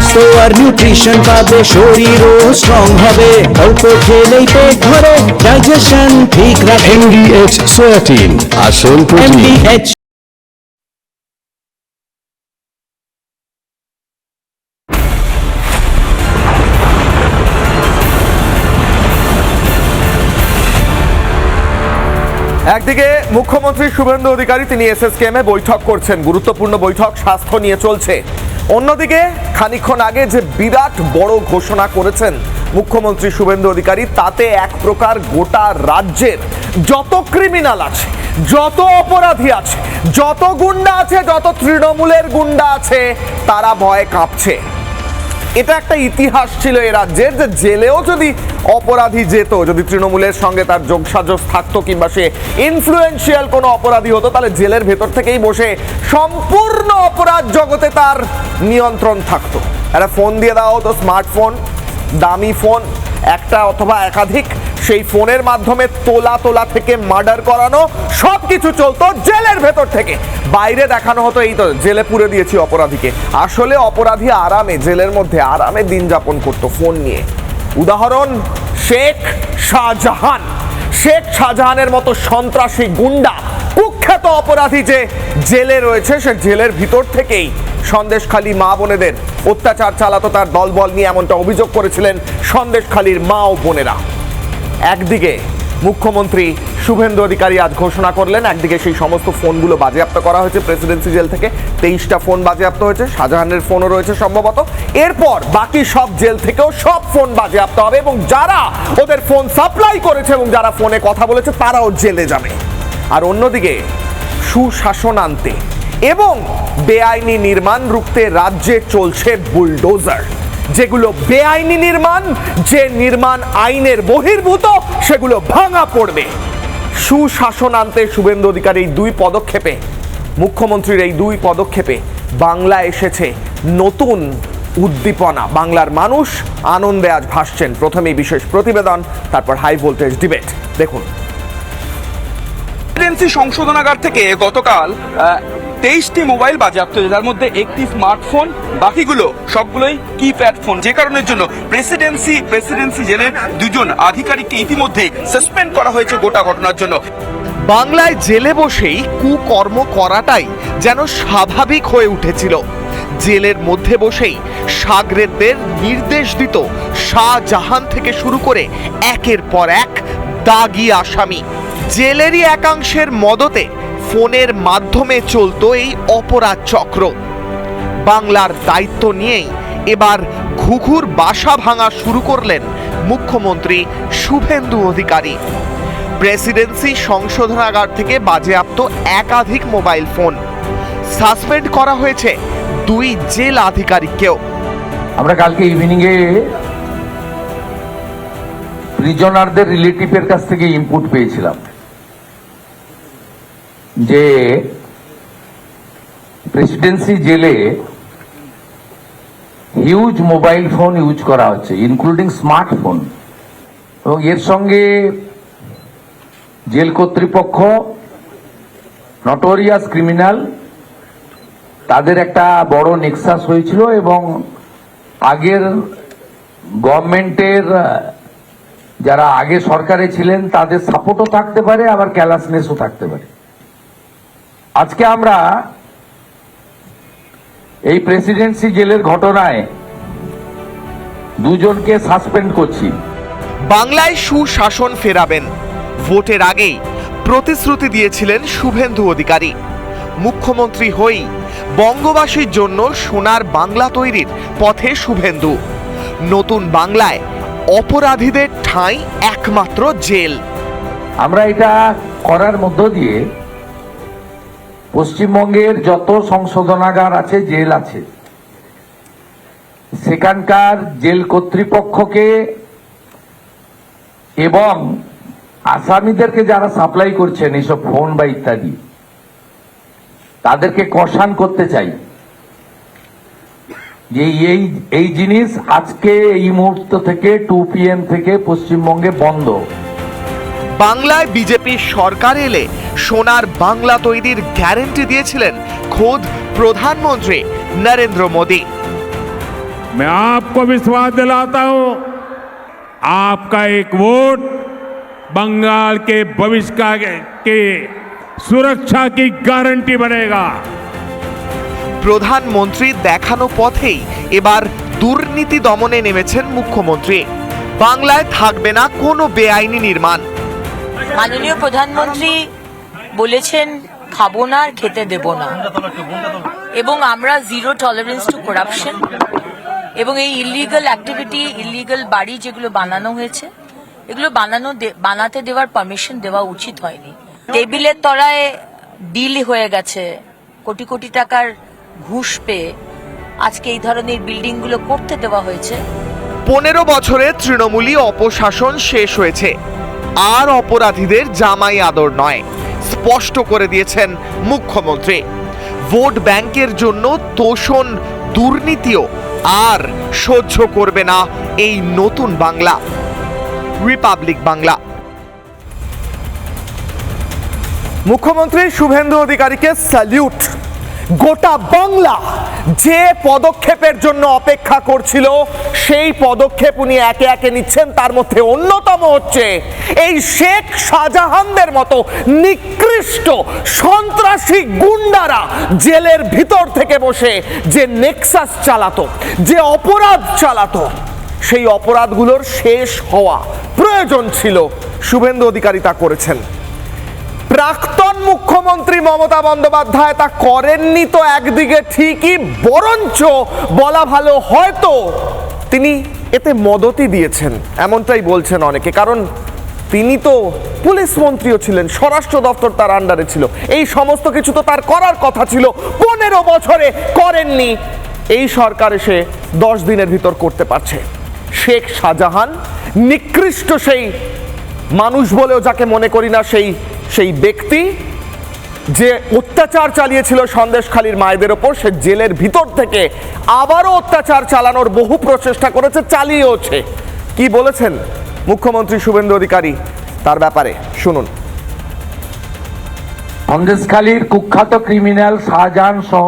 স্বাস্থ্য আর নিউট্রিশন পাবে, শরীরও স্ট্রং হবে, অল্প খেলেই পেট ভরে, ডাইজেশন ঠিক রাখে। MDH সোয়াটিন, আসল প্রোটিন। MDH একদিকে মুখ্যমন্ত্রী শুভেন্দু অধিকারী তিনি এসএসকেএমে বৈঠক করছেন, গুরুত্বপূর্ণ বৈঠক স্বাস্থ্য নিয়ে চলছে। অন্যদিকে খানিকক্ষণ আগে যে বিরাট বড় ঘোষণা করেছেন মুখ্যমন্ত্রী শুভেন্দু অধিকারী, তাতে এক প্রকার গোটা রাজ্যের যত ক্রিমিনাল আছে, যত অপরাধী আছে, যত গুন্ডা আছে, যত তৃণমূলের গুন্ডা আছে, তারা ভয়ে কাঁপছে। এটা একটা ইতিহাস ছিল এ রাজ্যের, যে জেলেও যদি অপরাধী যেত, যদি তৃণমূলের সঙ্গে তার যোগসাজশ থাকতো কিংবা সে ইনফ্লুয়েন্সিয়াল কোনো অপরাধী হতো, তাহলে জেলের ভেতর থেকেই বসে সম্পূর্ণ অপরাধ জগতে তার নিয়ন্ত্রণ থাকতো। একটা ফোন দিয়ে দেওয়া হতো, স্মার্টফোন, দামি ফোন, একটা অথবা একাধিক, সেই ফোনের মাধ্যমে তোলা তোলা থেকে মার্ডার করানো সব কিছু চলতো জেলের ভেতর থেকে। বাইরে দেখানো হতো এই তো জেলে পুরে দিয়েছি অপরাধীকে, আসলে অপরাধী আরামে জেলের মধ্যে আরামে দিন যাপন করতো ফোন নিয়ে। উদাহরণ শেখ শাহজাহান। শেখ শাহজাহানের মতো সন্ত্রাসী গুন্ডা কুখ্যাত অপরাধী যে জেলে রয়েছে, সে জেলের ভিতর থেকেই সন্দেশখালী মা বোনেদের অত্যাচার চালাতো তার দলবল নিয়ে, এমনটা অভিযোগ করেছিলেন সন্দেশখালীর মা ও বোনেরা। একদিকে মুখ্যমন্ত্রী শুভেন্দু অধিকারী আজ ঘোষণা করলেন, একদিকে সেই সমস্ত ফোনগুলো বাজেয়াপ্ত করা হয়েছে প্রেসিডেন্সি জেল থেকে, 23টা ফোন বাজেয়াপ্ত হয়েছে, শাহজাহানের ফোনও রয়েছে সম্ভবত। এরপর বাকি সব জেল থেকেও সব ফোন বাজেয়াপ্ত হবে, এবং যারা ওদের ফোন সাপ্লাই করেছে এবং যারা ফোনে কথা বলেছে তারাও জেলে যাবে। আর অন্যদিকে সুশাসন আনতে এবং বেআইনি নির্মাণ রুখতে রাজ্যে চলছে বুলডোজার। যেগুলো বেআইনি নির্মাণ, যে নির্মাণ আইনের বহির্ভূত, সেগুলো ভাঙা পড়বে। সুশাসন আনতে শুভেন্দু অধিকারী এই দুই পদক্ষেপে, মুখ্যমন্ত্রীর এই দুই পদক্ষেপে বাংলা এসেছে নতুন উদ্দীপনা। বাংলার মানুষ আনন্দে আজ ভাসছেন। প্রথমেই বিশেষ প্রতিবেদন, তারপর হাই ভোল্টেজ ডিবেট। দেখুন। প্রেসিডেন্সি সংশোধনাগার থেকে গতকাল 23টি মোবাইল বাজেয়াপ্ত হয়েছে, যার মধ্যে একটি স্মার্টফোন, বাকিগুলো সবগুলোই কিপ্যাড ফোন। যে কারণের জন্য প্রেসিডেন্সি জেলের দুজন আধিকারিককে ইতিমধ্যে সাসপেন্ড করা হয়েছে গোটা ঘটনার জন্য। বাংলায় জেলে বসেই কুকর্ম করাটাই যেন স্বাভাবিক হয়ে উঠেছিল। জেলের মধ্যে বসেই সাগরেদদের নির্দেশ দিত শাহজাহান থেকে শুরু করে একের পর এক দাগি আসামি। জেলেরই একাংশের মদতে ফোনের মাধ্যমে চলতো এই অপরাধ চক্র। বাংলার দায়িত্ব নিয়েই এবার ঘুঘুর বাসা ভাঙা শুরু করলেন মুখ্যমন্ত্রী শুভেন্দু অধিকারী। প্রেসিডেন্সি সংশোধনাগার থেকে বাজেয়াপ্ত একাধিক মোবাইল ফোন, সাসপেন্ড করা হয়েছে দুই জেল আধিকারিককেও। আমরা কালকে ইভিনিংয়ে প্রিজনারদের রিলেটিভের কাছ থেকে ইনপুট পেয়েছিলাম যে প্রেসিডেন্সি জেলে হিউজ মোবাইল ফোন ইউজ করা হচ্ছে, ইনক্লুডিং স্মার্টফোন, এবং এর সঙ্গে জেল কর্তৃপক্ষ, নটোরিয়াস ক্রিমিনাল, তাদের একটা বড় নেক্সাস হয়েছিল, এবং আগের গভর্নমেন্টের যারা আগে সরকারে ছিলেন তাদের সাপোর্টও থাকতে পারে, আবার ক্যালাসনেসও থাকতে পারে। আজকে আমরা এই প্রেসিডেন্সি জেলের ঘটনায় দুজনকে সাসপেন্ড করছি। বাংলায় সুশাসন ফেরাবেন, ভোটের আগেই প্রতিশ্রুতি দিয়েছিলেন শুভেন্দু অধিকারী। মুখ্যমন্ত্রী হয়েই বঙ্গবাসীর জন্য সোনার বাংলা তৈরির পথে শুভেন্দু। নতুন বাংলায় অপরাধীদের ঠাঁই একমাত্র জেল। আমরা এটা করার মধ্য দিয়ে পশ্চিমবঙ্গের যত সংশোধনাগার আছে, জেল আছে, সেখানকার জেল কর্তৃপক্ষকে এবং আসামিদেরকে যারা সাপ্লাই করছেন এইসব ফোন বা ইত্যাদি, তাদেরকে কষান করতে চাই যে এই জিনিস আজকে এই মুহূর্ত থেকে 2 PM থেকে পশ্চিমবঙ্গে বন্ধ। বাংলায় বিজেপি সরকার এলে সোনার বাংলা তৈরির গ্যারান্টি দিয়েছিলেন খোদ প্রধানমন্ত্রী নরেন্দ্র মোদী। मैं आपको विश्वास दिलाता हूं, आपका एक वोट बंगाल के भविष्य के सुरक्षा की गारंटी बनेगा। প্রধানমন্ত্রী দেখানো পথেই এবার দুর্নীতি দমনে নেমেছেন মুখ্যমন্ত্রী। বাংলায় থাকবে না কোনো বেআইনি নির্মাণ। মাননীয় প্রধানমন্ত্রী বলেছেন খাবো না আর খেতে দেব না, এবং আমরা জিরো টলারেন্স টু করাপশন, এবং এই ইলিগাল অ্যাক্টিভিটি, ইলিগাল বাড়ি যেগুলো বানানো হয়েছে এগুলো বানাতে দেওয়ার পারমিশন দেওয়া উচিত হয়নি। টেবিলের তলায় ডিল হয়ে গেছে, কোটি কোটি টাকার ঘুষ পেয়ে আজকে এই ধরনের বিল্ডিং গুলো করতে দেওয়া হয়েছে। 15 বছরে তৃণমূলী অপশাসন শেষ হয়েছে, আর অপরাধীদের জামাই আদর নয়, স্পষ্ট করে দিয়েছেন মুখ্যমন্ত্রী। ভোট ব্যাংকের জন্য তোষণ দুর্নীতিও আর সহ্য করবে না এই নতুন বাংলা। রিপাবলিক বাংলা। মুখ্যমন্ত্রী শুভেন্দু অধিকারীকে স্যালিউট। গোটা বাংলা যে পদক্ষেপের জন্য অপেক্ষা করছিল সেই পদক্ষেপ উনি একে একে নিচ্ছেন। তার মধ্যে অন্যতম হচ্ছে এই শেখ শাহজাহানদের মতো নিকৃষ্ট সন্ত্রাসী গুন্ডারা জেলের ভিতর থেকে বসে যে নেক্সাস চালাতো, যে অপরাধ চালাতো, সেই অপরাধগুলোর শেষ হওয়া প্রয়োজন ছিল। শুভেন্দু অধিকারী তা করেছেন। প্রাক্তন মুখ্যমন্ত্রী মমতা বন্দ্যোপাধ্যায় তা করেননি তো একদিকে ঠিকই, বরঞ্চ বলা ভালো হয়তো তিনি এতে মদতই দিয়েছেন, এমনটাই বলছেন অনেকে। কারণ তিনি তো পুলিশ মন্ত্রীও ছিলেন, স্বরাষ্ট্র দপ্তর তার আন্ডারে ছিল, এই সমস্ত কিছু তো তার করার কথা ছিল। 15 বছরে করেননি, এই সরকার এসে 10 দিনের ভিতর করতে পারছে। শেখ শাহজাহান নিকৃষ্ট সেই মানুষ বলেও যাকে মনে করি না, সেই ব্যক্তি যে অত্যাচার চালিয়েছিল সন্দেশখালীর মায়েদের ওপর, সে জেলের ভিতর থেকে আবারও অত্যাচার চালানোর বহু প্রচেষ্টা করেছে, চালিয়েওছে। কি বলেছেন মুখ্যমন্ত্রী শুভেন্দু অধিকারী তার ব্যাপারে শুনুন। সন্দেশখালীর কুখ্যাত ক্রিমিনাল শাহজাহান সহ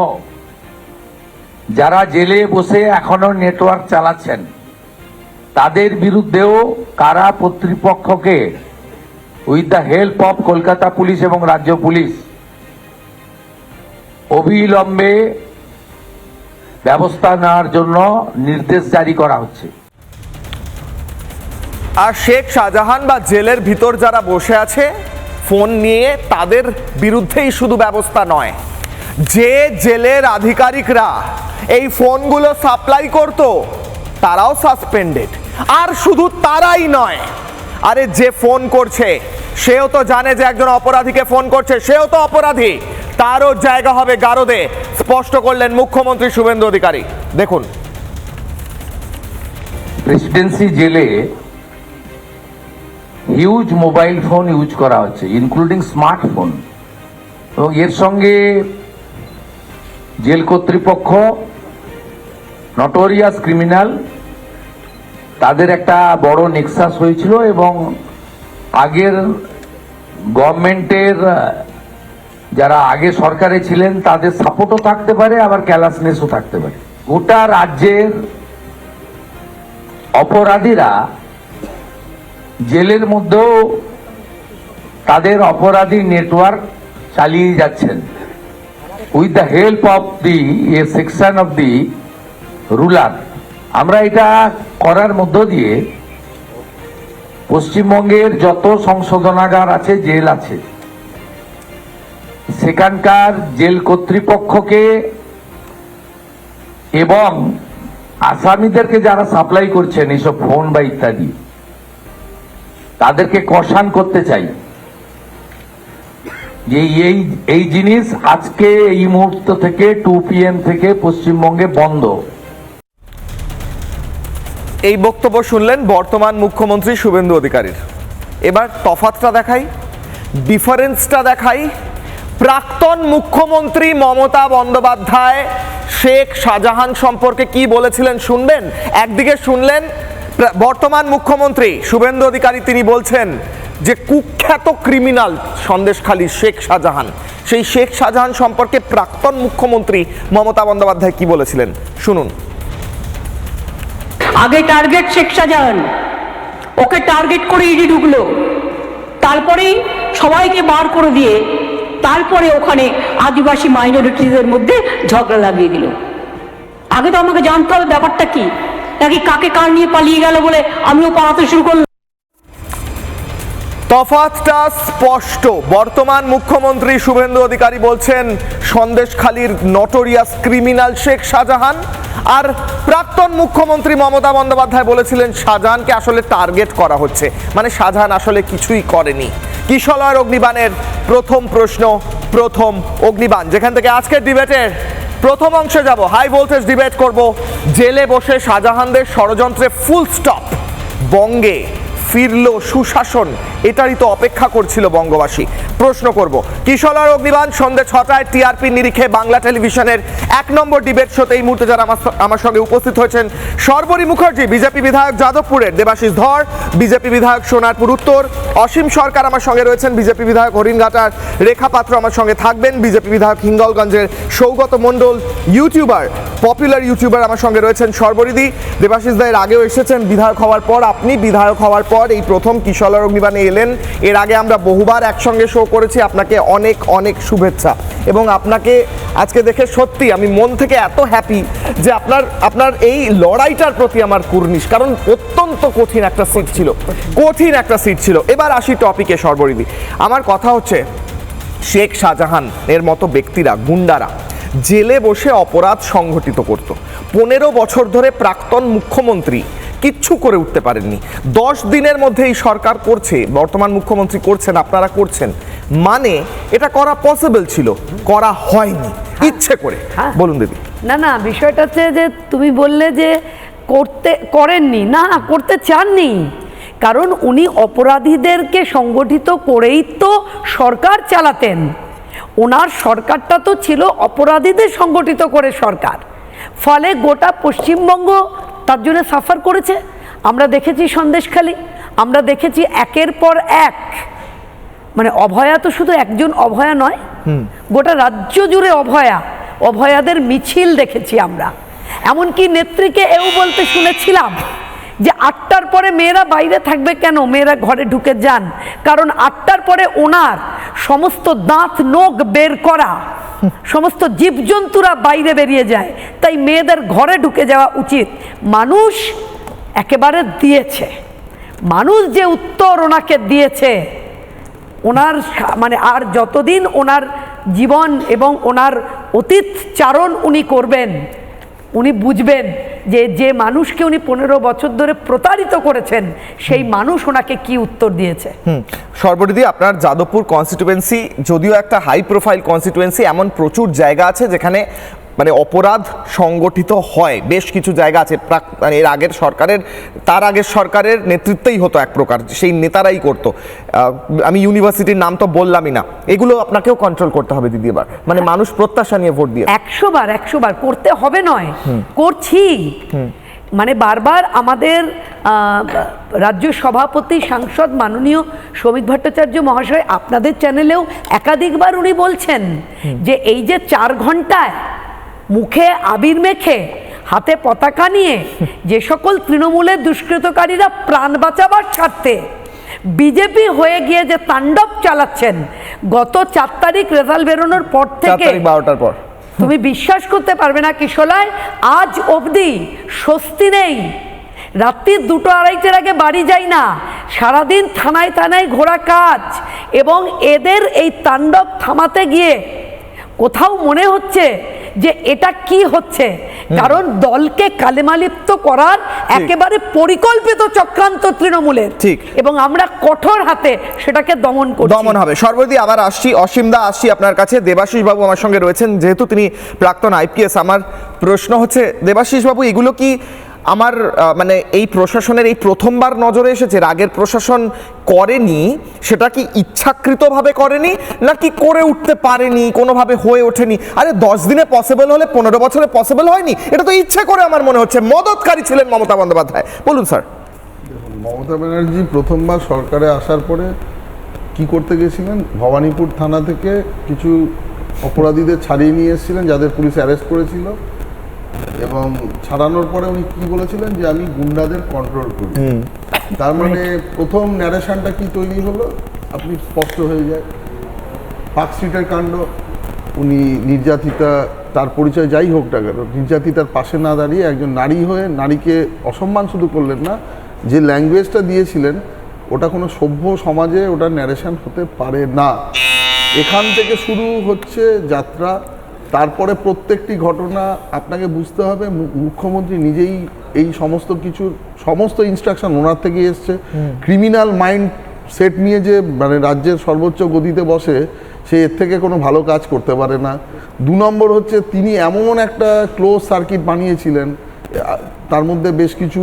যারা জেলে বসে এখনো নেটওয়ার্ক চালাচ্ছেন, তাদের বিরুদ্ধেও কারা কর্তৃপক্ষকে with the help of Kolkata police এবং রাজ্য পুলিশ অবিলম্বে ব্যবস্থা নেওয়ার জন্য নির্দেশ জারি করা হচ্ছে। আর শেখ শাহজাহান বা জেলের ভিতর যারা বসে আছে ফোন নিয়ে, তাদের বিরুদ্ধেই শুধু ব্যবস্থা নয়, যে জেলের আধিকারিকরা এই ফোনগুলো সাপ্লাই করত তারাও সাসপেন্ডেড। আর শুধু তারাই নয়, আরে যে ফোন করছে সেও তো জানে যে একজন অপরাধীকে ফোন করছে, সেও তো অপরাধী, তারও জায়গা হবে গারদে, স্পষ্ট করলেন মুখ্যমন্ত্রী শুভেন্দু অধিকারী। দেখুন, প্রেসিডেন্সি জেলে হিউজ মোবাইল ফোন ইউজ করা হচ্ছে, ইনক্লুডিং স্মার্টফোন, এবং এর সঙ্গে জেল কর্তৃপক্ষ নটোরিয়াস ক্রিমিনাল, তাদের একটা বড় নেক্সাস হয়েছিল, এবং আগের গভর্নমেন্টের যারা আগে সরকারে ছিলেন তাদের সাপোর্টও থাকতে পারে, আবার ক্যালাসনেসও থাকতে পারে। গোটা রাজ্যের অপরাধীরা জেলের মধ্যেও তাদের অপরাধী নেটওয়ার্ক চালিয়ে যাচ্ছেন with the help of the A section of the ruler. আমরা এটা করার মধ্য দিয়ে পশ্চিমবঙ্গের যত সংশোধনাগার আছে, জেল আছে, সেখানকার জেল কর্তৃপক্ষকে এবং আসামিদেরকে যারা সাপ্লাই করছেন এইসব ফোন বা ইত্যাদি, তাদেরকে কষান করতে চাই যে এই জিনিস আজকে এই মুহূর্ত থেকে 2 PM থেকে পশ্চিমবঙ্গে বন্ধ। এই বক্তব্য শুনলেন বর্তমান মুখ্যমন্ত্রী শুভেন্দু অধিকারীর। এবার তফাৎটা দেখাই, ডিফারেন্সটা দেখাই। প্রাক্তন মুখ্যমন্ত্রী মমতা বন্দ্যোপাধ্যায় শেখ শাহজাহান সম্পর্কে কি বলেছিলেন শুনবেন। একদিকে শুনলেন বর্তমান মুখ্যমন্ত্রী শুভেন্দু অধিকারী, তিনি বলছেন যে কুখ্যাত ক্রিমিনাল সন্দেশখালী শেখ শাহজাহান, সেই শেখ শাহজাহান সম্পর্কে প্রাক্তন মুখ্যমন্ত্রী মমতা বন্দ্যোপাধ্যায় কি বলেছিলেন শুনুন। আগে টার্গেট শেখ শাহজাহান, ওকে টার্গেট করে ইডি ঢুকলো, তারপরেই সবাইকে বার করে দিয়ে তারপরে ওখানে আদিবাসী মাইনরিটিদের মধ্যে ঝগড়া লাগিয়ে দিল। আগে তো আমাকে জানতে হবে ব্যাপারটা কি, নাকি কাকে কার নিয়ে পালিয়ে গেল বলে আমিও পালাতে শুরু করলাম। তফাৎটা স্পষ্ট। বর্তমান মুখ্যমন্ত্রী শুভেন্দু অধিকারী বলছেন সন্দেশখালীর নটোরিয়াস ক্রিমিনাল শেখ শাহজাহান, আর প্রাক্তন মুখ্যমন্ত্রী মমতা বন্দ্যোপাধ্যায় বলেছিলেন শাহজাহানকে আসলে টার্গেট করা হচ্ছে, মানে শাহজাহান আসলে কিছুই করেনি। কিশলয়ের অগ্নিবাণের প্রথম প্রশ্ন, প্রথম অগ্নিবাণ, যেখান থেকে আজকের ডিবেটের প্রথম অংশে যাব। হাই ভোল্টেজ ডিবেট করব। জেলে বসে শাহজাহানদের ষড়যন্ত্রে ফুল স্টপ, বঙ্গে ফিরল সুশাসন, এটারই তো অপেক্ষা করছিল বঙ্গবাসী। প্রশ্ন করব, কিশলয়ের অগ্নিবাণ সন্ধ্যে 6টায় টিআরপি নিরিখে বাংলা টেলিভিশনের 1 নম্বর ডিবেট শোতে এই মুহূর্তে যারা আমার সঙ্গে উপস্থিত হয়েছেন, সর্বরী মুখার্জি বিজেপি বিধায়ক যাদবপুরের, দেবাশিস ধর বিজেপি বিধায়ক সোনারপুর উত্তর, অসীম সরকার আমার সঙ্গে রয়েছেন বিজেপি বিধায়ক হরিণঘাটার, রেখা পাত্র আমার সঙ্গে থাকবেন বিজেপি বিধায়ক হিঙ্গলগঞ্জের, সৌগত মণ্ডল ইউটিউবার, পপুলার ইউটিউবার আমার সঙ্গে রয়েছেন সর্বরিদি। দেবাশিস দা এর আগেও এসেছেন বিধায়ক হওয়ার পর, আপনি বিধায়ক হওয়ার পর এই প্রথম কিশলয়ের অগ্নিবাণে এলেন। এর আগে আমরা বহুবার একসঙ্গে শো করেছি, আপনাকে অনেক অনেক শুভেচ্ছা। এবং আপনাকে আজকে দেখে সত্যি আমি মন থেকে এত হ্যাপি যে আপনার এই লড়াইটার প্রতি আমার কুর্নিশ, কারণ অত্যন্ত কঠিন একটা সিট ছিল। এবার আসি টপিকে সর্বরিদি। আমার কথা হচ্ছে, শেখ শাহজাহান এর মতো ব্যক্তিরা, গুন্ডারা জেলে বসে অপরাধ সংঘটিত করত। 15 বছর ধরে প্রাক্তন মুখ্যমন্ত্রী কিচ্ছু করে উঠতে পারেননি। 10 দিনের মধ্যে এই সরকার করছে, বর্তমান মুখ্যমন্ত্রী করছেন, আপনারা করছেন, মানে এটা করা পসিবল ছিল, করা হয়নি ইচ্ছে করে। বলুন দিদি। না বিষয়টা হচ্ছে যে তুমি বললে যে করেননি, না করতে চাননি, কারণ উনি অপরাধীদেরকে সংগঠিত করেই তো সরকার চালাতেন। ওনার সরকারটা তো ছিল অপরাধীদের সংগঠিত করে সরকার, ফলে গোটা পশ্চিমবঙ্গ তার জন্য সাফার করেছে। আমরা দেখেছি সন্দেশখালী, আমরা দেখেছি একের পর এক, মানে অভয়া তো শুধু একজন অভয়া নয়, গোটা রাজ্য জুড়ে অভয়াদের মিছিল দেখেছি আমরা। এমনকি নেত্রীকে এও বলতে শুনেছিলাম যে 8টার পরে মেয়েরা বাইরে থাকবে কেন, মেয়েরা ঘরে ঢুকে যান, কারণ 8টার পরে ওনার সমস্ত দাঁত নখ বের করা, সমস্ত জীবজন্তুরা বাইরে বেরিয়ে যায়, তাই মেয়েদের ঘরে ঢুকে যাওয়া উচিত। মানুষ একেবারে দিয়েছে, মানুষ যে উত্তর ওনাকে দিয়েছে, ওনার মানে আর যতদিন ওনার জীবন এবং ওনার অতীত চারণ উনি করবেন, উনি বুঝবেন যে মানুষকে উনি 15 বছর ধরে প্রতারিত করেছেন, সেই মানুষ ওনাকে কি উত্তর দিয়েছে। সর্বরিদি, আপনার যাদবপুর কনস্টিটুয়েন্সি যদিও একটা হাই প্রোফাইল কনস্টিটুয়েন্সি, এমন প্রচুর জায়গা আছে যেখানে মানে অপরাধ সংগঠিত হয়, বেশ কিছু জায়গা আছে। মানে এর আগের সরকারের, তার আগের সরকারের নেতৃত্বেই হতো এক প্রকার, সেই নেতারাই করতো। আমি ইউনিভার্সিটির নাম তো বললামই না, এগুলো আপনাকেও কন্ট্রোল করতে হবে দিদি এবার, মানে মানুষ প্রত্যাশা নিয়ে ভোট দিয়ে 100 বার করতে হবে নয়, করছি। মানে বারবার আমাদের রাজ্য সভাপতি সাংসদ মাননীয় সৌমিক ভট্টাচার্য মহাশয় আপনাদের চ্যানেলেও একাধিকবার উনি বলছেন যে এই যে 4 ঘন্টায় মুখে আবির মেখে হাতে পতাকা নিয়ে যে সকল তৃণমূলের দুষ্কৃতকারীরা প্রাণ বাঁচাবার স্বার্থে বিজেপি হয়ে গিয়ে যে তাণ্ডব চালাচ্ছেন, গত 4 তারিখ রেজাল্ট বেরোনোর পর থেকে 12টার পর তুমি বিশ্বাস করতে পারবে না কিশলয়, আজ অবধি স্বস্তি নেই। রাত্রি 2-2:30টার আগে বাড়ি যাই না, সারাদিন থানায় থানায় ঘোরা কাজ, এবং এদের এই তাণ্ডব থামাতে গিয়ে কোথাও মনে হচ্ছে যে এটা কি হচ্ছে, কারণ দলকে কালেমালিপ্ত করার একেবারে পরিকল্পিত চক্রান্ত তৃণমূলের, ঠিক, এবং আমরা কঠোর হাতে সেটাকে দমন হবে। সর্বদি আবার আসছি, অসীম দা আসছি আপনার কাছে। দেবাশিস বাবু আমার সঙ্গে রয়েছেন, যেহেতু তিনি প্রাক্তন আইপিএস। আমার প্রশ্ন হচ্ছে, দেবাশিস বাবু, এগুলো কি আমার মানে এই প্রশাসনের এই প্রথমবার নজরে এসেছে? আগের প্রশাসন করেনি, সেটা কি ইচ্ছাকৃতভাবে করেনি, নাকি করে উঠতে পারেনি, কোনোভাবে হয়ে ওঠেনি? আরে 10 দিনে পসিবল হলে 15 বছরে পসিবল হয়নি, এটা তো ইচ্ছে করে আমার মনে হচ্ছে। মদতকারী ছিলেন মমতা বন্দ্যোপাধ্যায়। বলুন স্যার। মমতা ব্যানার্জি প্রথমবার সরকারে আসার পরে কি করতে গেছিলেন, ভবানীপুর থানা থেকে কিছু অপরাধীদের ছাড়িয়ে নিয়ে এসেছিলেন যাদের পুলিশ অ্যারেস্ট করেছিল, এবং ছাড়ানোর পরে উনি কি বলেছিলেন যে আমি গুন্ডাদের কন্ট্রোল করি। তার মানে প্রথম ন্যারেশনটা কি তৈরি হলো আপনি স্পষ্ট হয়ে যায়। পার্কস্ট্রিটের কাণ্ড, উনি নির্যাতিতা, তার পরিচয় যাই হোক না কেন, নির্যাতিতার পাশে না দাঁড়িয়ে একজন নারী হয়ে নারীকে অসম্মান শুধু করলেন না, যে ল্যাঙ্গুয়েজটা দিয়েছিলেন ওটা কোনো সভ্য সমাজে ওটা ন্যারেশন হতে পারে না। এখান থেকে শুরু হচ্ছে যাত্রা। তারপরে প্রত্যেকটি ঘটনা আপনাকে বুঝতে হবে মুখ্যমন্ত্রী নিজেই এই সমস্ত কিছুর সমস্ত ইনস্ট্রাকশন ওনার থেকে এসছে। ক্রিমিনাল মাইন্ড সেট নিয়ে যে মানে রাজ্যের সর্বোচ্চ গদিতে বসে, সে এর থেকে কোনো ভালো কাজ করতে পারে না। 2 নম্বর হচ্ছে তিনি এমন একটা ক্লোজ সার্কিট বানিয়েছিলেন, তার মধ্যে বেশ কিছু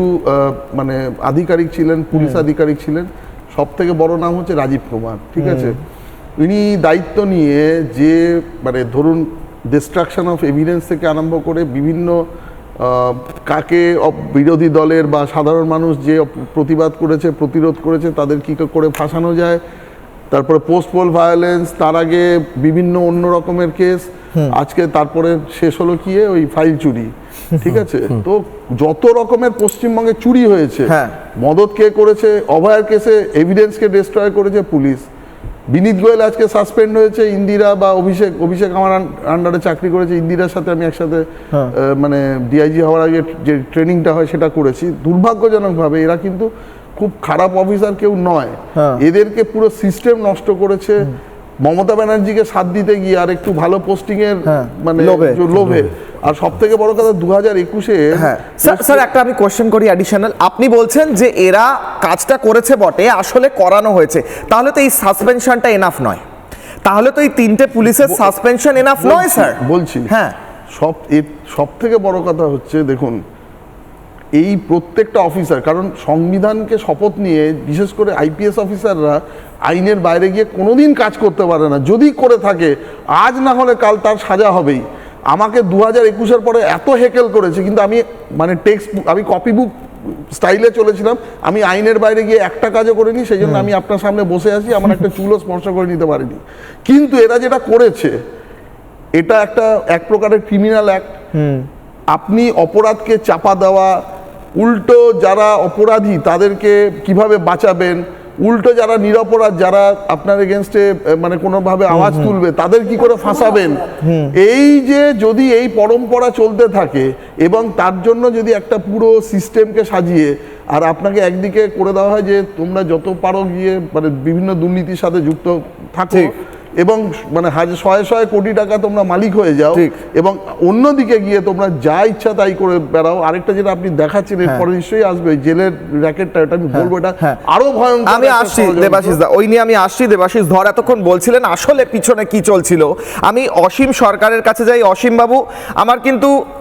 মানে আধিকারিক ছিলেন, পুলিশ আধিকারিক ছিলেন। সব থেকে বড় নাম হচ্ছে রাজীব কুমার, ঠিক আছে। উনি দায়িত্ব নিয়ে যে মানে ধরুন ডিস্ট্রাকশন অফ এভিডেন্স থেকে আরম্ভ করে বিভিন্ন কাকে বিরোধী দলের বা সাধারণ মানুষ যে প্রতিবাদ করেছে, প্রতিরোধ করেছে, তাদের কী করে ফাঁসানো যায়, তারপরে পোস্ট পোল ভায়োলেন্স, তার আগে বিভিন্ন অন্য রকমের কেস, আজকে তারপরে শেষ হলো কি ওই ফাইল চুরি, ঠিক আছে। তো যত রকমের পশ্চিমবঙ্গে চুরি হয়েছে, মদত কে করেছে, অভয়ার কেসে এভিডেন্সকে ডিস্ট্রয় করেছে পুলিশ। বিনীত গোয়েল আজকে সাসপেন্ড হয়েছে, ইন্দিরা বা অভিষেক আমার আন্ডারে চাকরি করেছে, ইন্দিরার সাথে আমি একসাথে মানে ডিআইজি হওয়ার আগে যে ট্রেনিংটা হয় সেটা করেছি। দুর্ভাগ্যজনকভাবে এরা কিন্তু খুব খারাপ অফিসার কেউ নয়, এদেরকে পুরো সিস্টেম নষ্ট করেছে। মমতা ব্যানার্জিকে সাথ দিতে গিয়ে আর একটু ভালো পোস্টিং এর মানে লোভে। আর সব থেকে বড় কথা 2021-এ স্যার একটা আমি কোশ্চেন করি অ্যাডিশনাল। আপনি বলছেন যে এরা কাজটা করেছে বটে, আসলে করানো হয়েছে, তাহলে তো এই সাসপেনশনটা এনাফ নয়, তাহলে তো এই 3টে পুলিশের সাসপেনশন এনাফ নয় স্যার। বলছি সব থেকে বড় কথা হচ্ছে দেখুন এই প্রত্যেকটা অফিসার, কারণ সংবিধানকে শপথ নিয়ে বিশেষ করে আইপিএস অফিসাররা আইনের বাইরে গিয়ে কোনোদিন কাজ করতে পারে না। যদি করে থাকে আজ না হলে কাল তার সাজা হবেই। আমাকে 2021-এর পরে এত হেকেল করেছে, কিন্তু আমি মানে আমি কপি বুক স্টাইলে চলেছিলাম, আমি আইনের বাইরে গিয়ে একটা কাজও করিনি, সেই জন্য আমি আপনার সামনে বসে আছি, আমার একটা চুলও স্পর্শ করে নিতে পারিনি। কিন্তু এরা যেটা করেছে এটা এক প্রকারের ক্রিমিনাল অ্যাক্ট। আপনি অপরাধকে চাপা দেওয়া, উল্টো যারা অপরাধী তাদেরকে কিভাবে বাঁচাবেন, উল্টো যারা নিরপরাধ, যারা আপনার এগেনস্টে মানে কোনোভাবে আওয়াজ তুলবে তাদের কি করে ফাঁসাবেন, এই যে যদি এই পরম্পরা চলতে থাকে এবং তার জন্য যদি একটা পুরো সিস্টেমকে সাজিয়ে আর আপনাকে একদিকে করে দেওয়া হয় যে তোমরা যত পারো গিয়ে মানে বিভিন্ন দুর্নীতির সাথে যুক্ত থাকো এবং মানে শয়ে কোটি টাকা তোমরা মালিক হয়ে যাও, এবং অন্যদিকে গিয়ে তোমরা যা ইচ্ছা তাই করে বেড়াও। আরেকটা যেটা আপনি দেখাচ্ছেন এরপরে নিশ্চয়ই আসবে জেলের র্যাকেটটা, এটা আমি বলবো এটা আরো ভয়ঙ্কর। আমি আসছি দেবাশিস দা, ওই নিয়ে আমি আসছি। দেবাশিস ধর এতক্ষণ বলছিলেন আসলে পিছনে কি চলছিল। আমি অসীম সরকারের কাছে যাই। অসীম বাবু,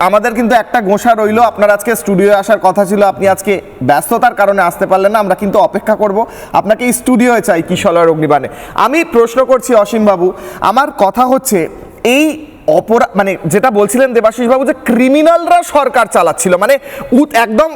আমাদের কিন্তু একটা গোঁসা রইল, আপনার আজকে স্টুডিওয়ে আসার কথা ছিল, আপনি আজকে ব্যস্ততার কারণে আসতে পারলেন না, আমরা কিন্তু অপেক্ষা করব আপনাকে এই স্টুডিওয়ে চাই কিশলয় অগ্নিবাণে। আমি প্রশ্ন করছি অসীম বাবু, আমার কথা হচ্ছে এই অপরাধ মানে যেটা বলছিলেন দেবাশিস বাবু যে ক্রিমিনালরা সরকার চালাচ্ছিল, মানে একদম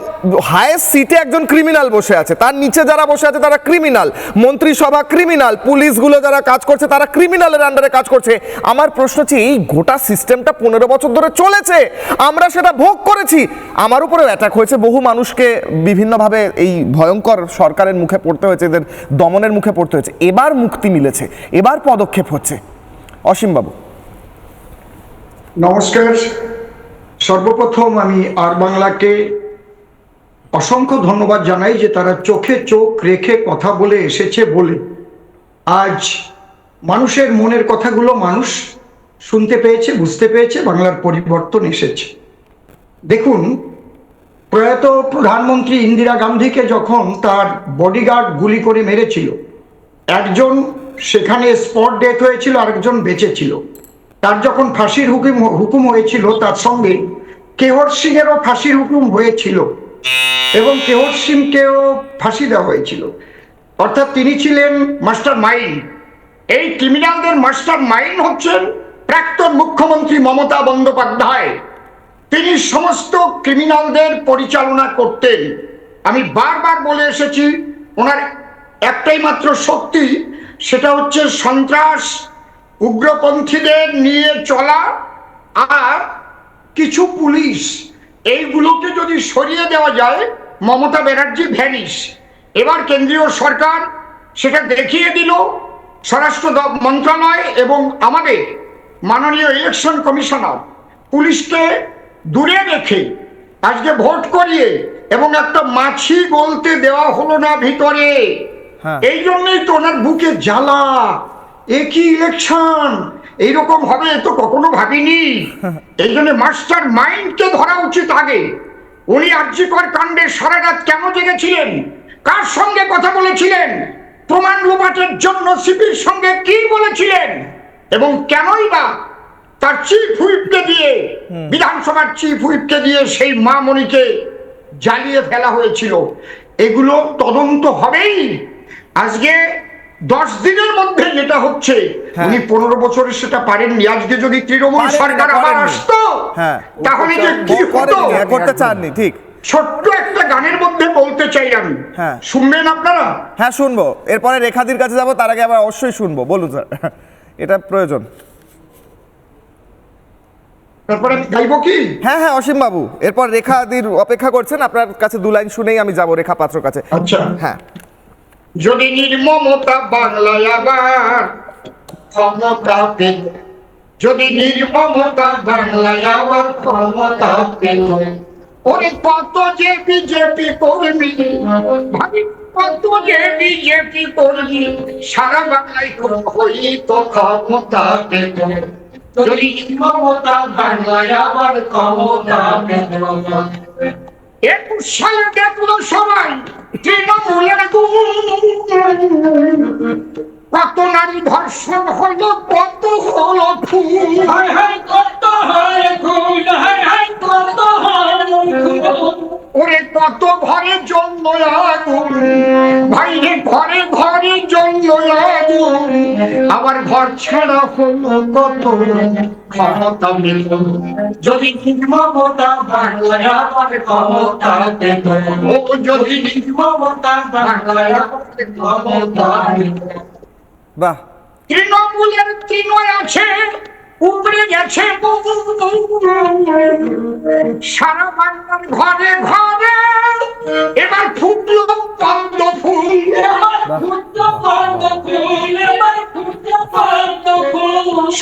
হাইয়েস্ট সিটে একজন ক্রিমিনাল বসে আছে, তার নিচে যারা বসে আছে তারা ক্রিমিনাল, মন্ত্রিসভা ক্রিমিনাল, পুলিশগুলো যারা কাজ করছে তারা ক্রিমিনালের আন্ডারে কাজ করছে। আমার প্রশ্ন হচ্ছে এই গোটা সিস্টেমটা 15 বছর ধরে চলেছে, আমরা সেটা ভোগ করেছি, আমার উপরেও অ্যাটাক হয়েছে, বহু মানুষকে বিভিন্নভাবে এই ভয়ঙ্কর সরকারের মুখে পড়তে হয়েছে, এদের দমনের মুখে পড়তে হয়েছে, এবার মুক্তি মিলেছে, এবার পদক্ষেপ হচ্ছে। অসীম বাবু নমস্কার। সর্বপ্রথম আমি আর বাংলাকে অসংখ্য ধন্যবাদ জানাই যে তারা চোখে চোখ রেখে কথা বলে এসেছে বলে আজ মানুষের মনের কথাগুলো মানুষ শুনতে পেয়েছে, বুঝতে পেরেছে, বাংলার পরিবর্তন এসেছে। দেখুন, প্রয়াত প্রধানমন্ত্রী ইন্দিরা গান্ধীকে যখন তার বডিগার্ড গুলি করে মেরেছিল, একজন সেখানে স্পট ডেথ হয়েছিল, আরেকজন বেঁচে ছিল। তার যখন ফাঁসির হুকুম হয়েছিল তার সঙ্গে কেহর সিংয়েরও ফাঁসির হুকুম হয়েছিল এবং কেহর সিংকেও ফাঁসি দেওয়া হয়েছিল। অর্থাৎ তিনি ছিলেন মাস্টার মাইন্ড। এই ক্রিমিনালদের মাস্টার মাইন্ড হচ্ছেন প্রাক্তন মুখ্যমন্ত্রী মমতা বন্দ্যোপাধ্যায়। তিনি সমস্ত ক্রিমিনালদের পরিচালনা করতেন। আমি বারবার বলে এসেছি ওনার একটাই মাত্র শক্তি, সেটা হচ্ছে সন্ত্রাস, উগ্রপন্থীদের নিয়ে চলা আর কিছু পুলিশ, এইগুলোকে যদি সরিয়ে দেওয়া যায়, মমতা ব্যানার্জি ভ্যানিশ। এবার কেন্দ্রীয় সরকার সেটা দেখিয়ে দিল। স্বরাষ্ট্র মন্ত্রণালয় এবং আমাদের মাননীয় ইলেকশন কমিশনার পুলিশকে দূরে রেখে আজকে ভোট করিয়ে এবং একটা মাছি বলতে দেওয়া হলো না ভিতরে। এই জন্যই তো ওনার বুকে জ্বালা। একই ইলেকশন এইরকম হবে তো কখনো ভাবিনি। এই জন্য মাস্টার মাইন্ডকে ধরা উচিত আগে। উনি আর্যিকর কাণ্ডে সারা রাত কেন জেগেছিলেন, কার সঙ্গে কথা বলেছিলেন, প্রমাণ লোপাটের জন্য সিপির সঙ্গে কি বলেছিলেন, এবং কেনই বা তার চিফ হুইপকে দিয়ে, বিধানসভার চিফ হুইপকে দিয়ে সেই মা মণিকে জ্বালিয়ে ফেলা হয়েছিল। এগুলো তদন্ত হবেই। আজকে 10 দিনের মধ্যে যেটা হচ্ছে, উনি 15 বছরে সেটা পারেননি। আজকে যদি তৃণমূল সরকার আবার আসতো তাহলে যে কি হতো করতে চাননি। ঠিক ছোট্ট একটা গানের মধ্যে বলতে চাই আমি, শুনবেন আপনারা? হ্যাঁ শুনবো, এরপরে রেখাদির কাছে যাবো, তার আগে আবার অবশ্যই শুনবো। বলুন স্যার, এটা প্রয়োজন। তারপরে গাইবো কি? হ্যাঁ হ্যাঁ অসীম বাবু, এরপর রেখাদির অপেক্ষা করছেন, আপনার কাছে 2 লাইন শুনেই আমি যাব রেখা পাত্রর কাছে। আচ্ছা, হ্যাঁ। যদি নির্মমতা বাংলায় আবার ক্ষমতা পেল, যদি নির্মমতা বাংলায় আবার ক্ষমতা পেল, ওরে কত যে বিজেপি কর্মী, ভাবি কত যে বিজেপি কর্মী সারা বাংলায় হইত ক্ষমতা পেল, যদি নির্মমতা বাংলায় আবার ক্ষমতা পেল। 21 সালে দেখলো সবাই তৃণমূলের কত নারী ধর্ষণ হলো, কত হলো খুন, কত হয় খুন, কত ওরে কত ঘরে জন্য আগুন, ভাইরে ঘরে ঘরে জন্য আগুন, আবার ঘর ছাড়া হলো কত ক্ষমতা মিল, যদি নির্মমতা বাংলায় আবার ক্ষমতা পেত, ও যদি নির্মমতা বাংলায় আবার ক্ষমতা পেত। বাহ, তৃণমূলের তৃণ আছে, উপরে গেছে সারা বাংলার ঘরে ঘরে, এবার ফুটলো পদ্ম ফুল,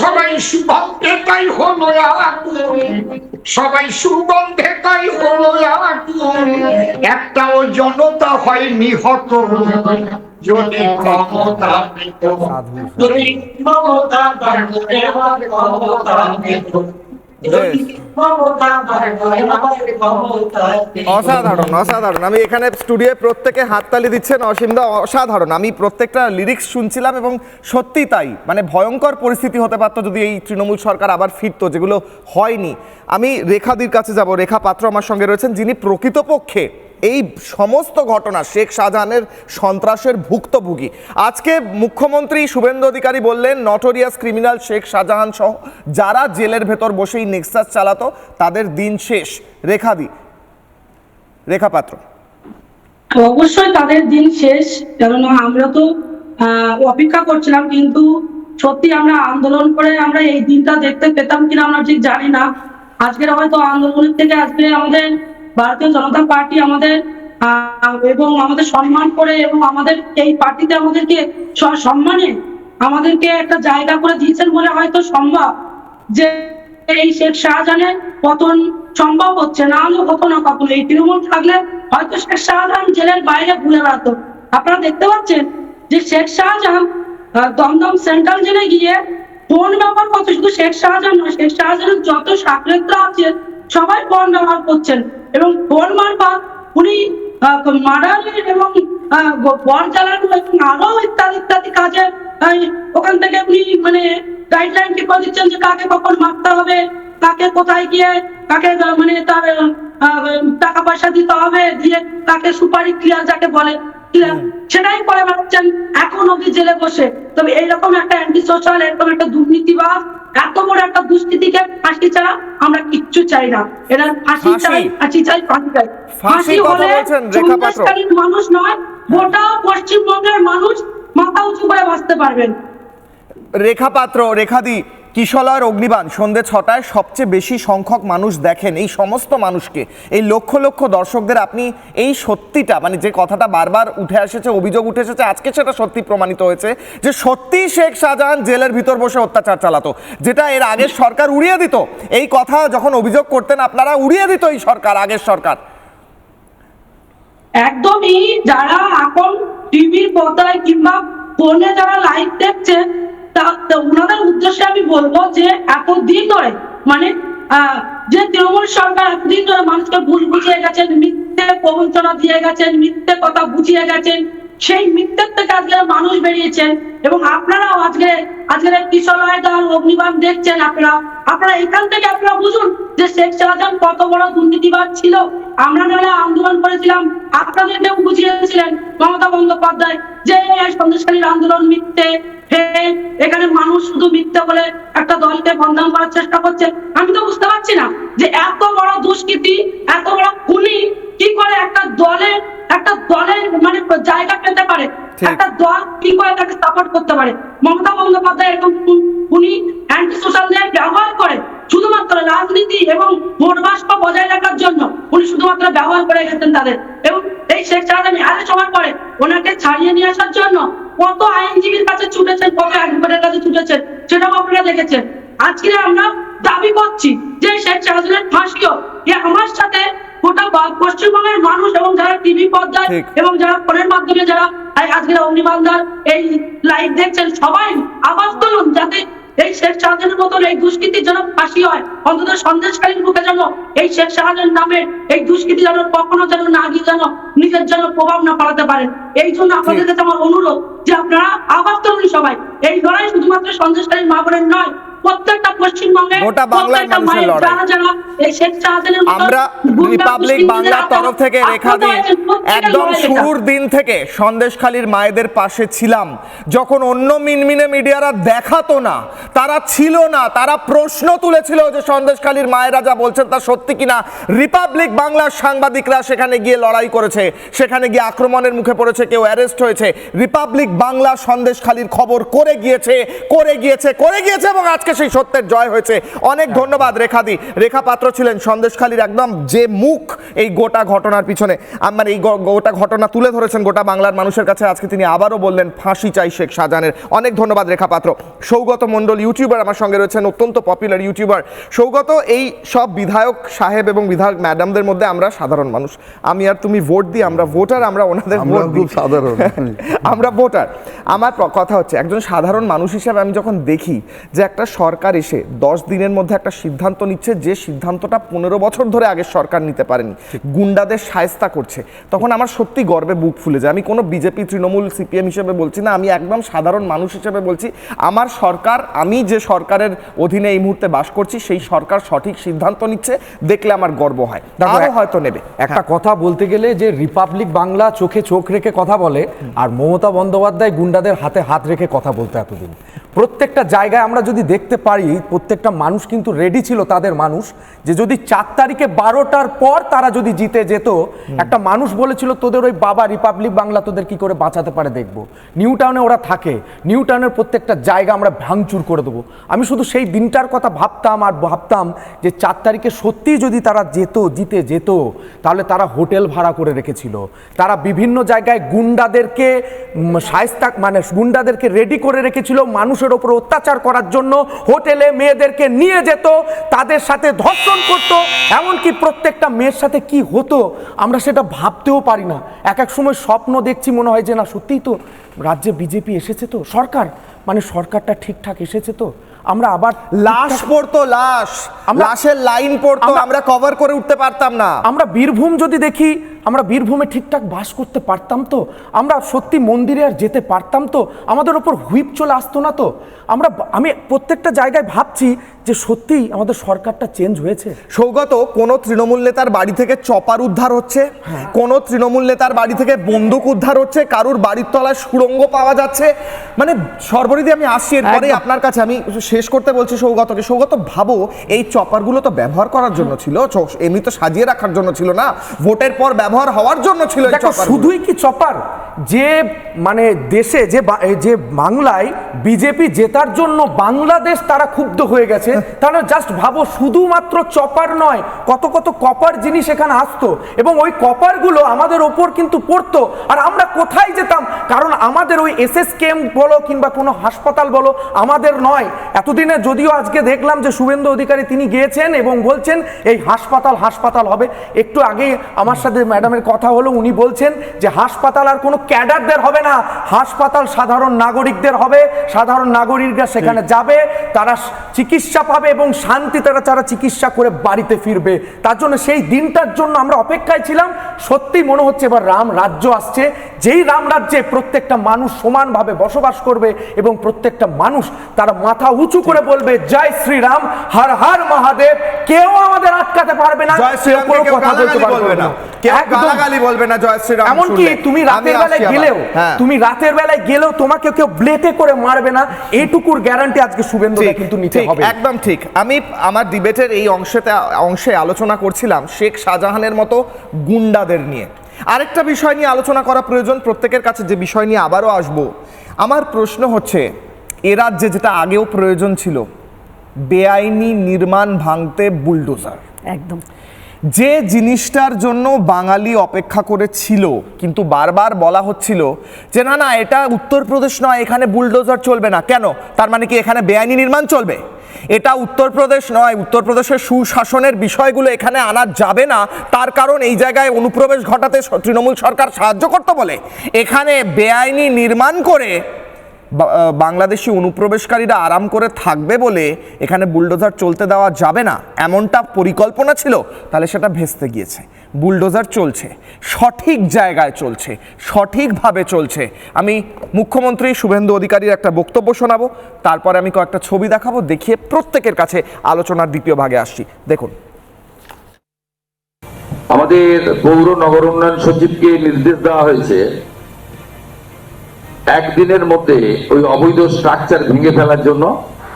সবাই সুগন্ধে তাই হলো আগুন, সবাই সুগন্ধে তাই হলো আগুন, একটাও জনতা হয় নিহত, যদি ক্ষমতা পেত, যদি মমতা বাংলায় আবার ক্ষমতা পেত, যদি মমতা বাংলায় আবার ক্ষমতা পেত। অসাধারণ অসাধারণ। আমি এখানে স্টুডিওয়ে প্রত্যেকে হাততালি দিচ্ছেন, অসীমদা অসাধারণ। আমি প্রত্যেকটা লিরিক্স শুনছিলাম এবং সত্যি তাই, মানে ভয়ঙ্কর পরিস্থিতি হতে পারতো যদি এই তৃণমূল সরকার আবার ফিরতো, যেগুলো হয়নি। আমি রেখাদির কাছে যাব, রেখা পাত্র আমার সঙ্গে রয়েছেন, যিনি প্রকৃতপক্ষে এই সমস্ত ঘটনা শেখ শাহজাহানের সন্ত্রাসের ভুক্তভোগী। আজকে মুখ্যমন্ত্রী শুভেন্দু অধিকারী বললেন নটোরিয়াস ক্রিমিনাল শেখ শাহজাহান সহ যারা জেলের ভেতর বসেই নেক্সাস চালাতো তাদের দিন শেষ। রেখাদি, রেখা পাত্র। অবশ্যই তাদের দিন শেষ, কেননা আমরা তো অপেক্ষা করছিলাম, কিন্তু সত্যি আমরা আন্দোলন করে আমরা এই দিনটা দেখতে পেতাম কিনা আমরা ঠিক জানি না। আজকের হয়তো আন্দোলনের থেকে আজকে আমাদের ভারতীয় জনতা পার্টি আমাদের এবং আমাদের সম্মান করে এবং আমাদের এই পার্টিতে আমাদেরকে সম্মানে আমাদেরকে একটা জায়গা করে দিয়েছেন বলে হয়তো সম্ভব যে এই শেখ শাহজাহানের পতন সম্ভব হচ্ছে, না হলেও হতো না কখনো। এই তৃণমূল থাকলে হয়তো শেখ শাহজাহান জেলের বাইরে ঘুরে বেড়াতো। আপনারা দেখতে পাচ্ছেন যে শেখ শাহজাহান দমদম সেন্ট্রাল জেলে গিয়ে ফোন ব্যবহার করছে। শুধু শেখ শাহজাহান নয়, শেখ শাহজাহানের যত সাকরেতরা আছে সবাই ফোন ব্যবহার করছেন, এবং ফোন মারফত উনি মার্ডারের এবং বর জ্বালানো এবং আরো ইত্যাদি ইত্যাদি কাজে ওখান থেকে উনি মানে গাইডলাইন কি করে দিচ্ছেন যে কাকে কখন মারতে হবে, কাকে কোথায় গিয়ে কাকে মানে তার টাকা পয়সা দিতে হবে, দিয়ে কাকে সুপারি ক্লিয়ার যাকে বলে সেটাই করে বেড়াচ্ছেন এখন অব্দি জেলে বসে। তবে এইরকম একটা অ্যান্টি সোশ্যাল, এরকম একটা দুর্নীতিবাদ, এত বড় একটা দুষ্কৃতিকে ফাঁসি ছাড়া আমরা কিচ্ছু চাই না। এরা ফাঁসি চাই, ফাঁসি চাই, ফাঁসি চাই। ফাঁসি হলে সন্ত্রাসকারী মানুষ নয়, গোটা পশ্চিমবঙ্গের মানুষ মাথা উঁচু করে বাঁচতে পারবেন। রেখা পাত্র, রেখাদি, কিশলয়ের অগ্নিবাণ সন্ধ্যে 6টায় সবচেয়ে বেশি সংখ্যক মানুষ দেখেন। এই সমস্ত মানুষকে, এই লক্ষ লক্ষ দর্শকদের আপনি এই সত্যিটা, মানে যে কথাটা বারবার উঠে এসেছে, অভিযোগ উঠে এসেছে, আজকে সেটা সত্যি প্রমাণিত হয়েছে যে সত্যিই শেখ শাহজাহান জেলের ভিতর বসে অত্যাচার চালাতো, যেটা এর আগের সরকার উড়িয়ে দিত। এই কথা যখন অভিযোগ করতেন আপনারা, উড়িয়ে দিত এই সরকার, আগের সরকার। একদমই। যারা এখন টিভির পর্দায় কিংবা ফোনে যারা লাইভ দেখছে, ওনাদের উদ্দেশ্যে আমি বলবো যে এতদিন ধরে, মানে যে তৃণমূল সরকার এতদিন ধরে মানুষকে ভুল বুঝিয়ে গেছেন, মিথ্যে প্রবঞ্চনা দিয়ে গেছেন, মিথ্যে কথা বুঝিয়ে গেছেন, সেই মিথ্যের থেকে আজকে মানুষ বেরিয়েছেন। এবং আপনারাও আজকের কিশলয় দার অগ্নিবাণ দেখছেন। আপনারা এখান থেকে আপনারা বুঝুন যে শেখ শাহজাহান কত বড় দুর্নীতিবাদ ছিল। আমরা যারা আন্দোলন করেছিলাম, আপনাদেরকেও বুঝিয়েছিলেন মমতা বন্দ্যোপাধ্যায় যে সন্দেশখালীর আন্দোলন মিথ্যে, এখানে মানুষ শুধু মিথ্যে বলে একটা দলকে বদনাম করার চেষ্টা করছে। আমি তো বুঝতে পারছি না যে এত বড় দুষ্কৃতি, এত বড় খুনি কি করে একটা দলের মানে জায়গা পেতে পারে, একটা দল কি করে তাকে সাপোর্ট করতে পারে। মমতা বন্দ্যোপাধ্যায় এরকম খুনি অ্যান্টি সোশ্যালদের ব্যবহার করে শুধুমাত্র রাজনীতি এবং ভোট বাক্স বজায় রাখার জন্য। উনি শুধুমাত্র ব্যবহার করে গেছেন তাদের। এবং এই শেখ শাহজাহান আরে সবার পরে ওনাকে ছাড়িয়ে নিয়ে আসার জন্য কত আইনজীবীর কাছে ছুটেছেন, কত অ্যাডভোকেটের কাছে ছুটেছেন, সেটাও আপনারা দেখেছেন। আজকে আমরা দাবি করছি যে শেখ শাহজাহানের ফাঁসিও আমার সাথে গোটা পশ্চিমবঙ্গের মানুষ এবং যারা টিভি পর্দায় এবং যারা ফোনের মাধ্যমে যারা আজকের অগ্নিবান্ধার এই লাইভ দেখছেন, সবাই আওয়াজ তুলুন যাতে এই শেখ শাহজাহানের মতন এই দুষ্কৃতির যেন ফাঁসি হয়। অন্তত সন্দেশখালীর বুকে যেন এই শেখ শাহজাহানের নামে এই দুষ্কৃতি যেন কখনো যেন না গিয়ে যেন নিজের যেন প্রভাব না পালাতে পারেন। এই জন্য আপনাদের কাছে আমার অনুরোধ যে আপনারা আওয়াজ তুলুন সবাই। এই লড়াই শুধুমাত্র সন্দেশখালীর মা বোনের নয়, প্রত্যেকটা পশ্চিমবঙ্গে গোটা বাংলার মানুষের লড়াই। আমরা রিপাবলিক বাংলার তরফ থেকে রেখা দিয়ে একদম শুরুর দিন থেকে সন্দেশখালীর মায়েদের পাশে ছিলাম। যখন অন্য মিনমিনে মিডিয়ারা দেখাতো না, তারা ছিল না, তারা প্রশ্ন তুলেছিল যে সন্দেশখালীর মায়েরা যা বলছেন তা সত্যি কিনা, রিপাবলিক বাংলার সাংবাদিকরা সেখানে গিয়ে লড়াই করেছে, সেখানে গিয়ে আক্রমণের মুখে পড়েছে, কেউ অ্যারেস্ট হয়েছে। রিপাবলিক বাংলা সন্দেশখালীর খবর করে গিয়েছে এবং আজকে সেই সত্যের জয় হয়েছে। অনেক ধন্যবাদ রেখাদি। রেখা পাত্র ছিলেন সন্দেশখালীর একদম যে মুখ এই গোটা ঘটনার পিছনে, মানে এই গোটা ঘটনা তুলে ধরেছেন গোটা বাংলার মানুষের কাছে। আজকে তিনি আবারও বললেন ফাঁসি চাই শেখ শাহজাহানের। অনেক ধন্যবাদ রেখা পাত্র। সৌগত মণ্ডল ইউটিউবার আমার সঙ্গে রয়েছেন, অত্যন্ত পপুলার ইউটিউবার। সৌগত, এই সব বিধায়ক সাহেব এবং বিধায়ক ম্যাডামদের মধ্যে আমরা সাধারণ মানুষ, আমি আর তুমি ভোট দিই, আমরা ভোটার, আমরা ওনাদের ভোট দিই, সাধারণ আমরা ভোটার। আমার কথা হচ্ছে একজন সাধারণ মানুষ হিসেবে আমি যখন দেখি যে একটা সরকার এসে 10 দিনের মধ্যে একটা সিদ্ধান্ত নিচ্ছে, যে সিদ্ধান্তটা 15 বছর ধরে আগের সরকার নিতে পারেনি, গুন্ডাদের শায়েস্তা করছে, তখন আমার সত্যি গর্বে বুক ফুলে যায়। আমি কোনো বিজেপি, তৃণমূল, সিপিএম হিসেবে বলছি না, আমি একদম সাধারণ মানুষ হিসেবে বলছি। আমার সরকার, আমি যে সরকারের অধীনে এই মুহূর্তে বাস করছি, সেই সরকার সঠিক সিদ্ধান্ত নিচ্ছে, দেখলে আমার গর্ব হয়। আরও হয়তো নেবে। একটা কথা বলতে গেলে যে রিপাবলিক বাংলা চোখে চোখ রেখে কথা বলে, আর মমতা বন্দ্যোপাধ্যায় গুন্ডাদের হাতে হাত রেখে কথা বলতে এতদিন। প্রত্যেকটা জায়গায় আমরা যদি দেখতে পারি, প্রত্যেকটা মানুষ কিন্তু রেডি ছিল, তাদের মানুষ, যে যদি 4 তারিখে 12টার পর তারা যদি জিতে যেত, একটা মানুষ বলেছিল তোদের ওই বাবা রিপাবলিক বাংলা তোদের কি করে বাঁচাতে পারে দেখবো। নিউ টাউনে ওরা থাকে, নিউ টাউনের প্রত্যেকটা জায়গা আমরা ভাঙচুর করে দেবো। আমি শুধু সেই দিনটার কথা ভাবতাম যে 4 তারিখে সত্যিই যদি তারা জিতে যেত, তাহলে তারা হোটেল ভাড়া করে রেখেছিল, তারা বিভিন্ন জায়গায় গুন্ডাদেরকে শায়েস্তা, মানে গুন্ডাদেরকে রেডি করে রেখেছিল মানুষের ওপর অত্যাচার করার জন্য। হোটেলে মেয়েদেরকে নিয়ে যেত, তাদের সাথে ধর্ষণ করতো, এমনকি প্রত্যেকটা মেয়ের সাথে কি হতো আমরা সেটা ভাবতেও পারি না। এক এক সময় স্বপ্ন দেখছি, মনে হয় যে না সত্যিই তো রাজ্যে বিজেপি এসেছে, তো সরকার, মানে সরকারটা ঠিকঠাক এসেছে, তো আমরা আবার লাশ পড়তো, লাশের লাইন পড়তো, আমরা কভার করে উঠতে পারতাম না। আমরা বীরভূম যদি দেখি, আমরা বীরভূমে ঠিকঠাক বাস করতে পারতাম তো, আমরা সত্যি মন্দিরে আর যেতে পারতাম তো, আমাদের ওপর হুইপ চলে আসতো না তো। আমি প্রত্যেকটা জায়গায় ভাবছি যে সত্যিই আমাদের সরকারটা চেঞ্জ হয়েছে। সৌগত, কোন তৃণমূল নেতার বাড়ি থেকে চপার উদ্ধার হচ্ছে, কোন তৃণমূল নেতার বাড়ি থেকে বন্দুক উদ্ধার হচ্ছে, কারুর বাড়ির তলায় সুড়ঙ্গ পাওয়া যাচ্ছে, মানে সর্বরিদি আমি আসছি এরপরে আপনার কাছে। আমি শেষ করতে বলছি সৌগতকে। সৌগত, ভাবো এই চপারগুলো তো ব্যবহার করার জন্য ছিল, এমনি তো সাজিয়ে রাখার জন্য ছিল না, ভোটের পর ব্যবহার হওয়ার জন্য ছিল। শুধুই কি চপার, যে মানে দেশে যে বাংলায় বিজেপি জেতার জন্য বাংলাদেশ তারা ক্ষুব্ধ হয়ে গেছে, তাহলে জাস্ট ভাবো শুধুমাত্র চপার নয়, কত কত কপার জিনিস এখানে আসতো এবং ওই কপারগুলো আমাদের ওপর কিন্তু পড়তো, আর আমরা কোথায় যেতাম? কারণ আমাদের ওই SSKM বলো কিংবা কোনো হাসপাতাল বলো আমাদের নয়। এতদিনে যদিও আজকে দেখলাম যে শুভেন্দু অধিকারী তিনি গিয়েছেন এবং বলছেন এই হাসপাতাল হবে। একটু আগে আমার সাথে ম্যাডামের কথা হলো, উনি বলছেন যে হাসপাতাল আর কোনো ক্যাডারদের হবে না, হাসপাতাল সাধারণ নাগরিকদের হবে, সাধারণ নাগরিকরা সেখানে যাবে, তারা চিকিৎসা পাবে এবং শান্তিতে তারা চিকিৎসা করে বাড়িতে ফিরবে। তার জন্য সেই দিনটার জন্য আমরা অপেক্ষায় ছিলাম। সত্যি মনে হচ্ছে এবার রাম রাজ্য আসছে, যেই রাম রাজ্যে প্রত্যেকটা মানুষ সমানভাবে বসবাস করবে এবং প্রত্যেকটা মানুষ তারা মাথা উঁচু করে বলবে জয় শ্রীরাম, হর হর মহাদেব, কেউ আমাদের আটকাতে পারবে না, জয় শ্রীরাম কেউ কথা বলতে পারবে না, কেউ গালাগালি বলবে না জয় শ্রীরাম। এমনকি তুমি রাতের বেলায় গেলেও তোমাকে কেউ ব্লেটে করে মারবে না, এইটুকুর গ্যারান্টি আজকে শুভেন্দু কিন্তু নিতে হবে। একদম ঠিক। আমি আমার ডিবেটের এই অংশে আলোচনা করছিলাম শেখ শাহজাহানের মতো গুন্ডাদের নিয়ে। আরেকটা বিষয় নিয়ে আলোচনা করা প্রয়োজন প্রত্যেকের কাছে, যে বিষয় নিয়ে আবারও আসবো। আমার প্রশ্ন হচ্ছে, এ রাজ্যে যেটা আগেও প্রয়োজন ছিল, বেআইনি নির্মাণ ভাঙতে বুলডোজার, একদম যে জিনিসটার জন্য বাঙালি অপেক্ষা করেছিল, কিন্তু বারবার বলা হচ্ছিল যে না এটা উত্তরপ্রদেশ নয়, এখানে বুলডোজার চলবে না। কেন? তার মানে কি এখানে বেআইনি নির্মাণ চলবে? এটা উত্তরপ্রদেশ নয়, উত্তরপ্রদেশের সুশাসনের বিষয়গুলো এখানে আনা যাবে না, তার কারণ এই জায়গায় অনুপ্রবেশ ঘটাতে তৃণমূল সরকার সাহায্য করতে বলে এখানে বেআইনি নির্মাণ করে বাংলাদেশি অনুপ্রবেশকারীরা আরাম করে থাকবে বলে এখানে বুলডোজার চলতে দেওয়া যাবে না, এমনটা পরিকল্পনা ছিল। তাহলে সেটা ভেস্তে গিয়েছে। বুলডোজার চলছে, সঠিক জায়গায় চলছে, সঠিকভাবে চলছে। আমি মুখ্যমন্ত্রী শুভেন্দু অধিকারীর একটা বক্তব্য শোনাবো, তারপরে আমি কয়েকটা ছবি দেখাবো, দেখিয়ে প্রত্যেকের কাছে আলোচনার দ্বিতীয় ভাগে আসছি। দেখুন, আমাদের পৌর নগর উন্নয়ন সচিবকে নির্দেশ দেওয়া হয়েছে একদিনের মধ্যে ওই অবৈধ স্ট্রাকচার ভেঙে ফেলার জন্য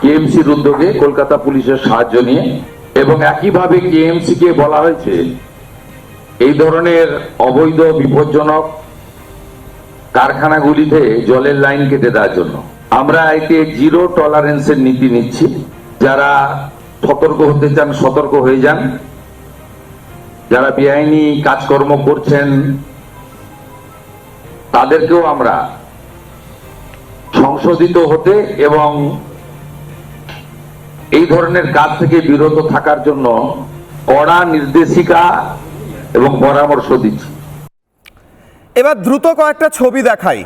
কেএমসির উদ্যোগে কলকাতা পুলিশের সাহায্য নিয়ে, এবং একইভাবে কেএমসি কে বলা হয়েছে এই ধরনের অবৈধ বিপজ্জনক কারখানাগুলিতে জলের লাইন কেটে দেওয়ার জন্য। আমরা এতে জিরো টলারেন্সের নীতি নিচ্ছি। যারা সতর্ক হতে চান সতর্ক হয়ে যান, যারা বেআইনি কাজকর্ম করছেন তাদেরকেও আমরা সংশোধিত হতে এবং এই ধরনের কাজ থেকে বিরত থাকার জন্য কড়া নির্দেশিকা এবং পরামর্শ দিচ্ছি। এবার দ্রুত কয়েকটা ছবি দেখাই।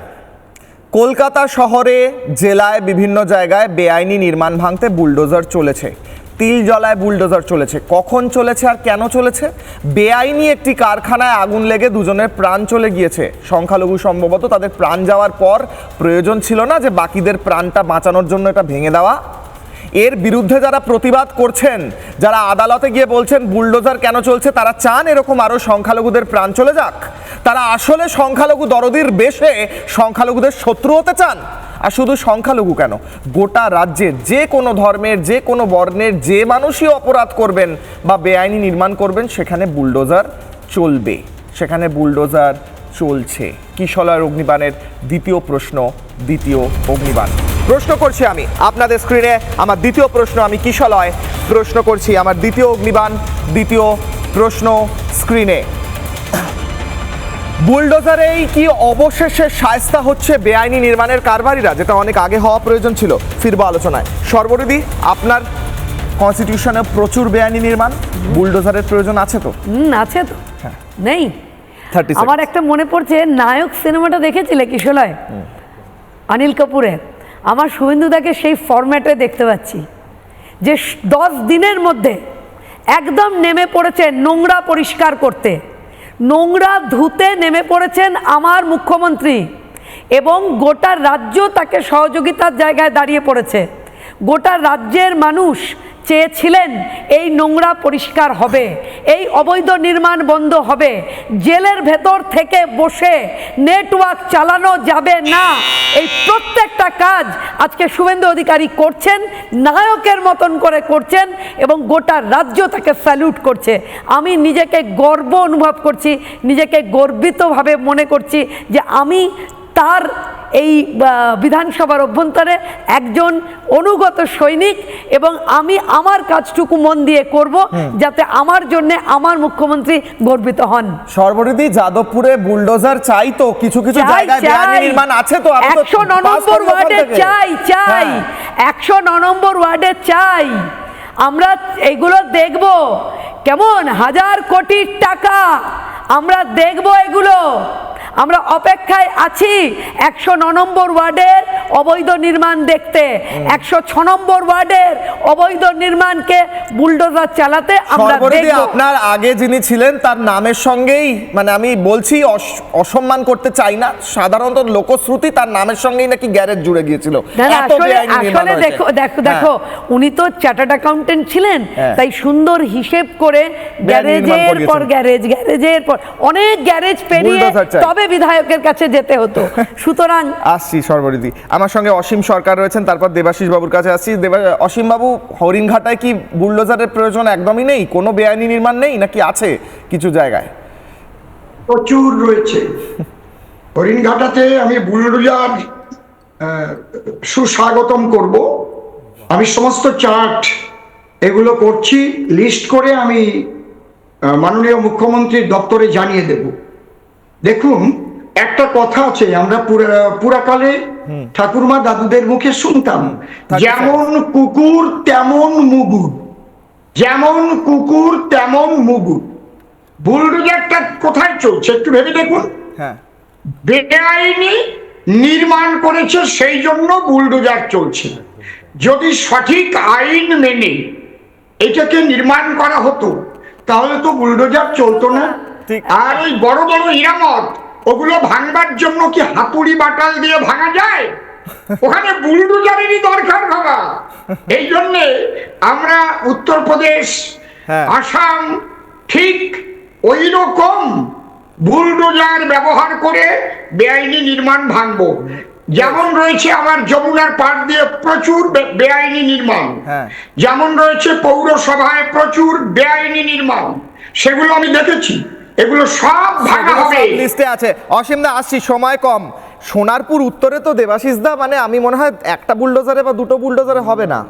কলকাতা শহরে, জেলায়, বিভিন্ন জায়গায় বেআইনি নির্মাণ ভাঙতে বুলডোজার চলেছে। তিলজলায় বুলডোজার চলেছে। কখন চলেছে আর কেন চলেছে? বেআইনি একটি কারখানায় আগুন লেগে দুজনের প্রাণ চলে গিয়েছে। সংখ্যালঘু সম্ভবত, তাদের প্রাণ যাওয়ার পর প্রয়োজন ছিল না যে বাকিদের প্রাণটা বাঁচানোর জন্য এটা ভেঙে দেওয়া। এর বিরুদ্ধে যারা প্রতিবাদ করছেন, যারা আদালতে গিয়ে বলছেন বুলডোজার কেন চলছে, তারা চান এরকম আরও সংখ্যালঘুদের প্রাণ চলে যাক। তারা আসলে সংখ্যালঘু দরদির বেশে সংখ্যালঘুদের শত্রু হতে চান। আর শুধু সংখ্যালঘু কেন, গোটা রাজ্যের যে কোনো ধর্মের, যে কোনো বর্ণের যে মানুষই অপরাধ করবেন বা বেআইনি নির্মাণ করবেন, সেখানে বুলডোজার চলবে, সেখানে বুলডোজার চলছে। কিশলয় অগ্নিবাণের দ্বিতীয় প্রশ্ন, দ্বিতীয় অগ্নিবাণ প্রশ্ন করছি আমি আপনাদের স্ক্রিনে। আমার দ্বিতীয় প্রশ্ন, আমি কিশলয় প্রশ্ন করছি, আমার দ্বিতীয় অগ্নিবাণ, দ্বিতীয় প্রশ্ন স্ক্রিনে। বুলডোজারেই কি অবশেষে শায়েস্তা হচ্ছে বেআইনি নির্মাণের কারবারিরা, যেটা অনেক আগে হওয়া প্রয়োজন ছিল? ফিরবো আলোচনায়। সর্বরিদি, আপনার কনস্টিটিউশনে প্রচুর বেআইনি নির্মাণ, বুলডোজারের প্রয়োজন আছে তো? আছে তো, নেই? আমার একটা মনে পড়ছে, নায়ক সিনেমাটা দেখেছিলে কিশলয়, অনিল কাপুরের? আমার শুভেন্দুদাকে সেই ফরম্যাটে দেখতে পাচ্ছি, যে 10 দিনের মধ্যে একদম নেমে পড়েছে নোংরা পরিষ্কার করতে, নোংরা ধুতে নেমে পড়েছেন আমার মুখ্যমন্ত্রী, এবং গোটা রাজ্য তাকে সহযোগিতার জায়গায় দাঁড়িয়ে পড়েছে। গোটা রাজ্যের মানুষ চেয়েছিলেন এই নোংরা পরিষ্কার হবে, এই অবৈধ নির্মাণ বন্ধ হবে, জেলের ভেতর থেকে বসে নেটওয়ার্ক চালানো যাবে না, এই প্রত্যেকটা কাজ আজকে শুভেন্দু অধিকারী করছেন, নায়কের মতন করে করছেন এবং গোটা রাজ্য তাকে স্যালুট করছে। আমি নিজেকে গর্ব অনুভব করছি, নিজেকে গর্বিতভাবে মনে করছি যে আমি তার এই বিধানসভার অভ্যন্তরে একজন অনুগত সৈনিক এবং আমি আমার কাজটুকু মন দিয়ে করব যাতে আমার জন্য আমার মুখ্যমন্ত্রী গর্বিত হন। সর্বরিদি যাদবপুরে বুলডোজার চাই তো, কিছু কিছু জায়গায় বেআইনি নির্মাণ আছে তো, 109 নম্বর ওয়ার্ডে চাই 109 নম্বর ওয়ার্ডে চাই। আমরা এগুলো দেখব, কেমন 1000 কোটি টাকা আমরা দেখব, এগুলো আমরা অপেক্ষায় আছি 109 নম্বর ওয়ার্ডের অবৈধ নির্মাণ দেখতে, 106 নম্বর ওয়ার্ডের অবৈধ নির্মাণকে বুলডোজার চালাতে আমরা দেখব। আপনার আগে যিনি ছিলেন তার নামের সঙ্গেই, মানে আমি বলছি অসম্মান করতে চাই না, সাধারণত লোকশ্রুতি তার নামের সঙ্গেই নাকি গ্যারেজ জুড়ে গিয়েছিল। আসলে দেখো উনি তো চার্টার্ড অ্যাকাউন্টেন্ট ছিলেন, তাই সুন্দর হিসেব করে গ্যারেজের পর গ্যারেজ, গ্যারেজের পর অনেক গ্যারেজ পেরিয়ে তবে বিধায়কের কাছে যেতে হতো। সুতরাং আসছি সর্বরিদি, আমার সঙ্গে অসীম সরকার রয়েছেন, তারপর দেবাশিস বাবুর কাছে আসছি। অসীম বাবু, হরিণঘাটায় কি বুলডোজারের প্রয়োজন একদমই নেই? কোনো বেআইনি নির্মাণ নেই নাকি আছে কিছু জায়গায়? প্রচুর রয়েছে। হরিণঘাটাতে আমি বুলডোজার সুস্বাগতম করব। আমি সমস্ত চার্ট এগুলো করছি, লিস্ট করে আমি মাননীয় মুখ্যমন্ত্রীর দপ্তরে জানিয়ে দেব। দেখুন, একটা কথা আছে, আমরা পুরাকালে ঠাকুরমা দাদুদের মুখে শুনতাম, যেমন কুকুর তেমন মুগুর, যেমন কুকুর তেমন মুগুর। বুলডোজারটা কোথায় চলছে একটু ভেবে দেখুন। বেআইনি নির্মাণ করেছে সেই জন্য বুলডোজার চলছে। যদি সঠিক আইন মেনে এটাকে নির্মাণ করা হতো তাহলে তো বুলডোজার চলতো না। আর ওই বড় বড় ইরামত, ওগুলো ভাঙবার জন্য কি হাতুড়ি বাটাল দিয়ে ভাঙা যায়? ওখানে বুলডোজারেরই দরকার বাবা। এই জন্যে আমরা উত্তরপ্রদেশ, আসাম ঠিক ওই রকম বুলডোজার ব্যবহার করে বেআইনি নির্মাণ ভাঙবো। যেমন রয়েছে আমার যমুনার পাড় দিয়ে প্রচুর বেআইনি নির্মাণ, যেমন রয়েছে পৌরসভায় প্রচুর বেআইনি নির্মাণ, সেগুলো আমি দেখেছি। এগুলো সব ভাঙা হবে, লিস্টে আছে। অসীম দা, আসছি, সময় কম। সোনারপুর উত্তরে তো দেবাশিস দা, মানে আমি মনে হয় একটা বুলডোজারে বা দুটো বুলডোজারে হবে না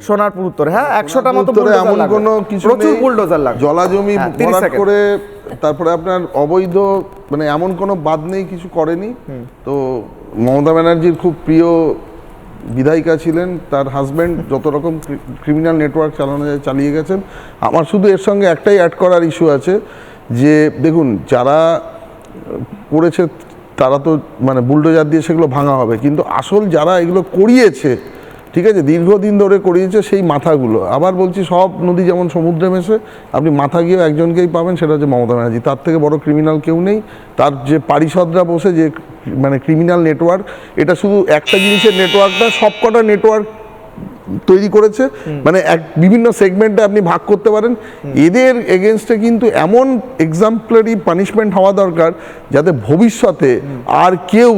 সোনারপুর উত্তরে। 100টা মতো এমন কোনো কিছু প্রচুর বুলডোজার লাগবে, জলাজমি ভরাট করে, তারপরে আপনার অবৈধ, মানে এমন কোনো বাদ নেই কিছু করেনি। তো মমতা ব্যানার্জির খুব প্রিয় বিধায়িকা ছিলেন, তার হাজব্যান্ড যত রকম ক্রিমিনাল নেটওয়ার্ক চালানো যায় চালিয়ে গেছেন। আমার শুধু এর সঙ্গে একটাই অ্যাড করার ইস্যু আছে যে দেখুন, যারা করেছে তারা তো মানে বুলডোজার দিয়ে সেগুলো ভাঙা হবে, কিন্তু আসল যারা এগুলো করিয়েছে, ঠিক আছে, দীর্ঘদিন ধরে করিয়েছে সেই মাথাগুলো, আবার বলছি সব নদী যেমন সমুদ্রে মেশে, আপনি মাথা গিয়েও একজনকেই পাবেন, সেটা হচ্ছে মমতা ব্যানার্জি। তার থেকে বড় ক্রিমিনাল কেউ নেই। তার যে পারিষদরা বসে যে মানে ক্রিমিনাল নেটওয়ার্ক, এটা শুধু একটা জিনিসের নেটওয়ার্ক না, সবকটা নেটওয়ার্ক তৈরি করেছে, মানে বিভিন্ন সেগমেন্টে আপনি ভাগ করতে পারেন। এদের এগেনস্টে কিন্তু এমন এক্সাম্পলারি পানিশমেন্ট হওয়া দরকার যাতে ভবিষ্যতে আর কেউ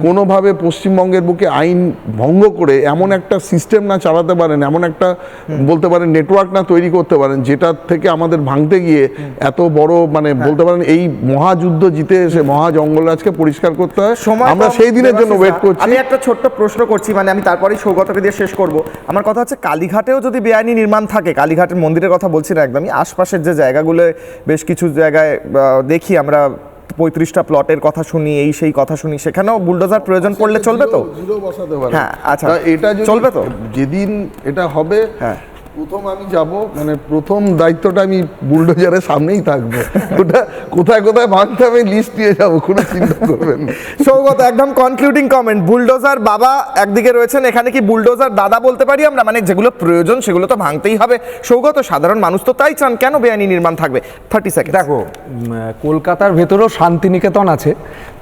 কোনোভাবে পশ্চিমবঙ্গের বুকে আইন ভঙ্গ করে এমন একটা সিস্টেম না চালাতে পারেন, এমন একটা বলতে পারেন নেটওয়ার্ক না তৈরি করতে পারেন, যেটা থেকে আমাদের ভাঙতে গিয়ে এত বড় মানে বলতে পারেন এই মহাযুদ্ধ জিতে এসে মহাজঙ্গল আজকে পরিষ্কার করতে হয়। আমরা সেই দিনের জন্য ওয়েট করছি। আমি একটা ছোট্ট প্রশ্ন করছি, মানে আমি তারপরেই সৌগতকে দিয়ে শেষ করব। আমার কথা হচ্ছে, কালীঘাটেও যদি বেআইনি নির্মাণ থাকে, কালীঘাটের মন্দিরের কথা বলছি না একদমই, আশপাশের যে জায়গাগুলো বেশ কিছু জায়গায় দেখি আমরা 35টা প্লটের কথা শুনি, এই সেই কথা শুনি, সেখানেও বুলডোজার প্রয়োজন পড়লে চলবে তো? হ্যাঁ, আচ্ছা, এটা চলবে তো? যেদিন এটা হবে, প্রথম আমি যাব, মানে প্রথম দায়িত্বটা আমি বুলডোজারের সামনেই থাকবো। ওটা কোথায় কোথায় ভাঙতে হবে লিস্ট দিয়ে যাবো, কোনো চিন্তা করবেন না। সৌগত, একদম কনক্লুডিং কমেন্ট। বুলডোজার বাবা একদিকে রয়েছেন, এখানে কি বুলডোজার দাদা বলতে পারি আমরা? মানে যেগুলো প্রয়োজন সেগুলো তো ভাঙতেই হবে। সৌগত, সাধারণ মানুষ তো তাই চান, কেন বেআইনি নির্মাণ থাকবে? 30 সেকেন্ড। দেখো, কলকাতার ভেতরেও শান্তিনিকেতন আছে,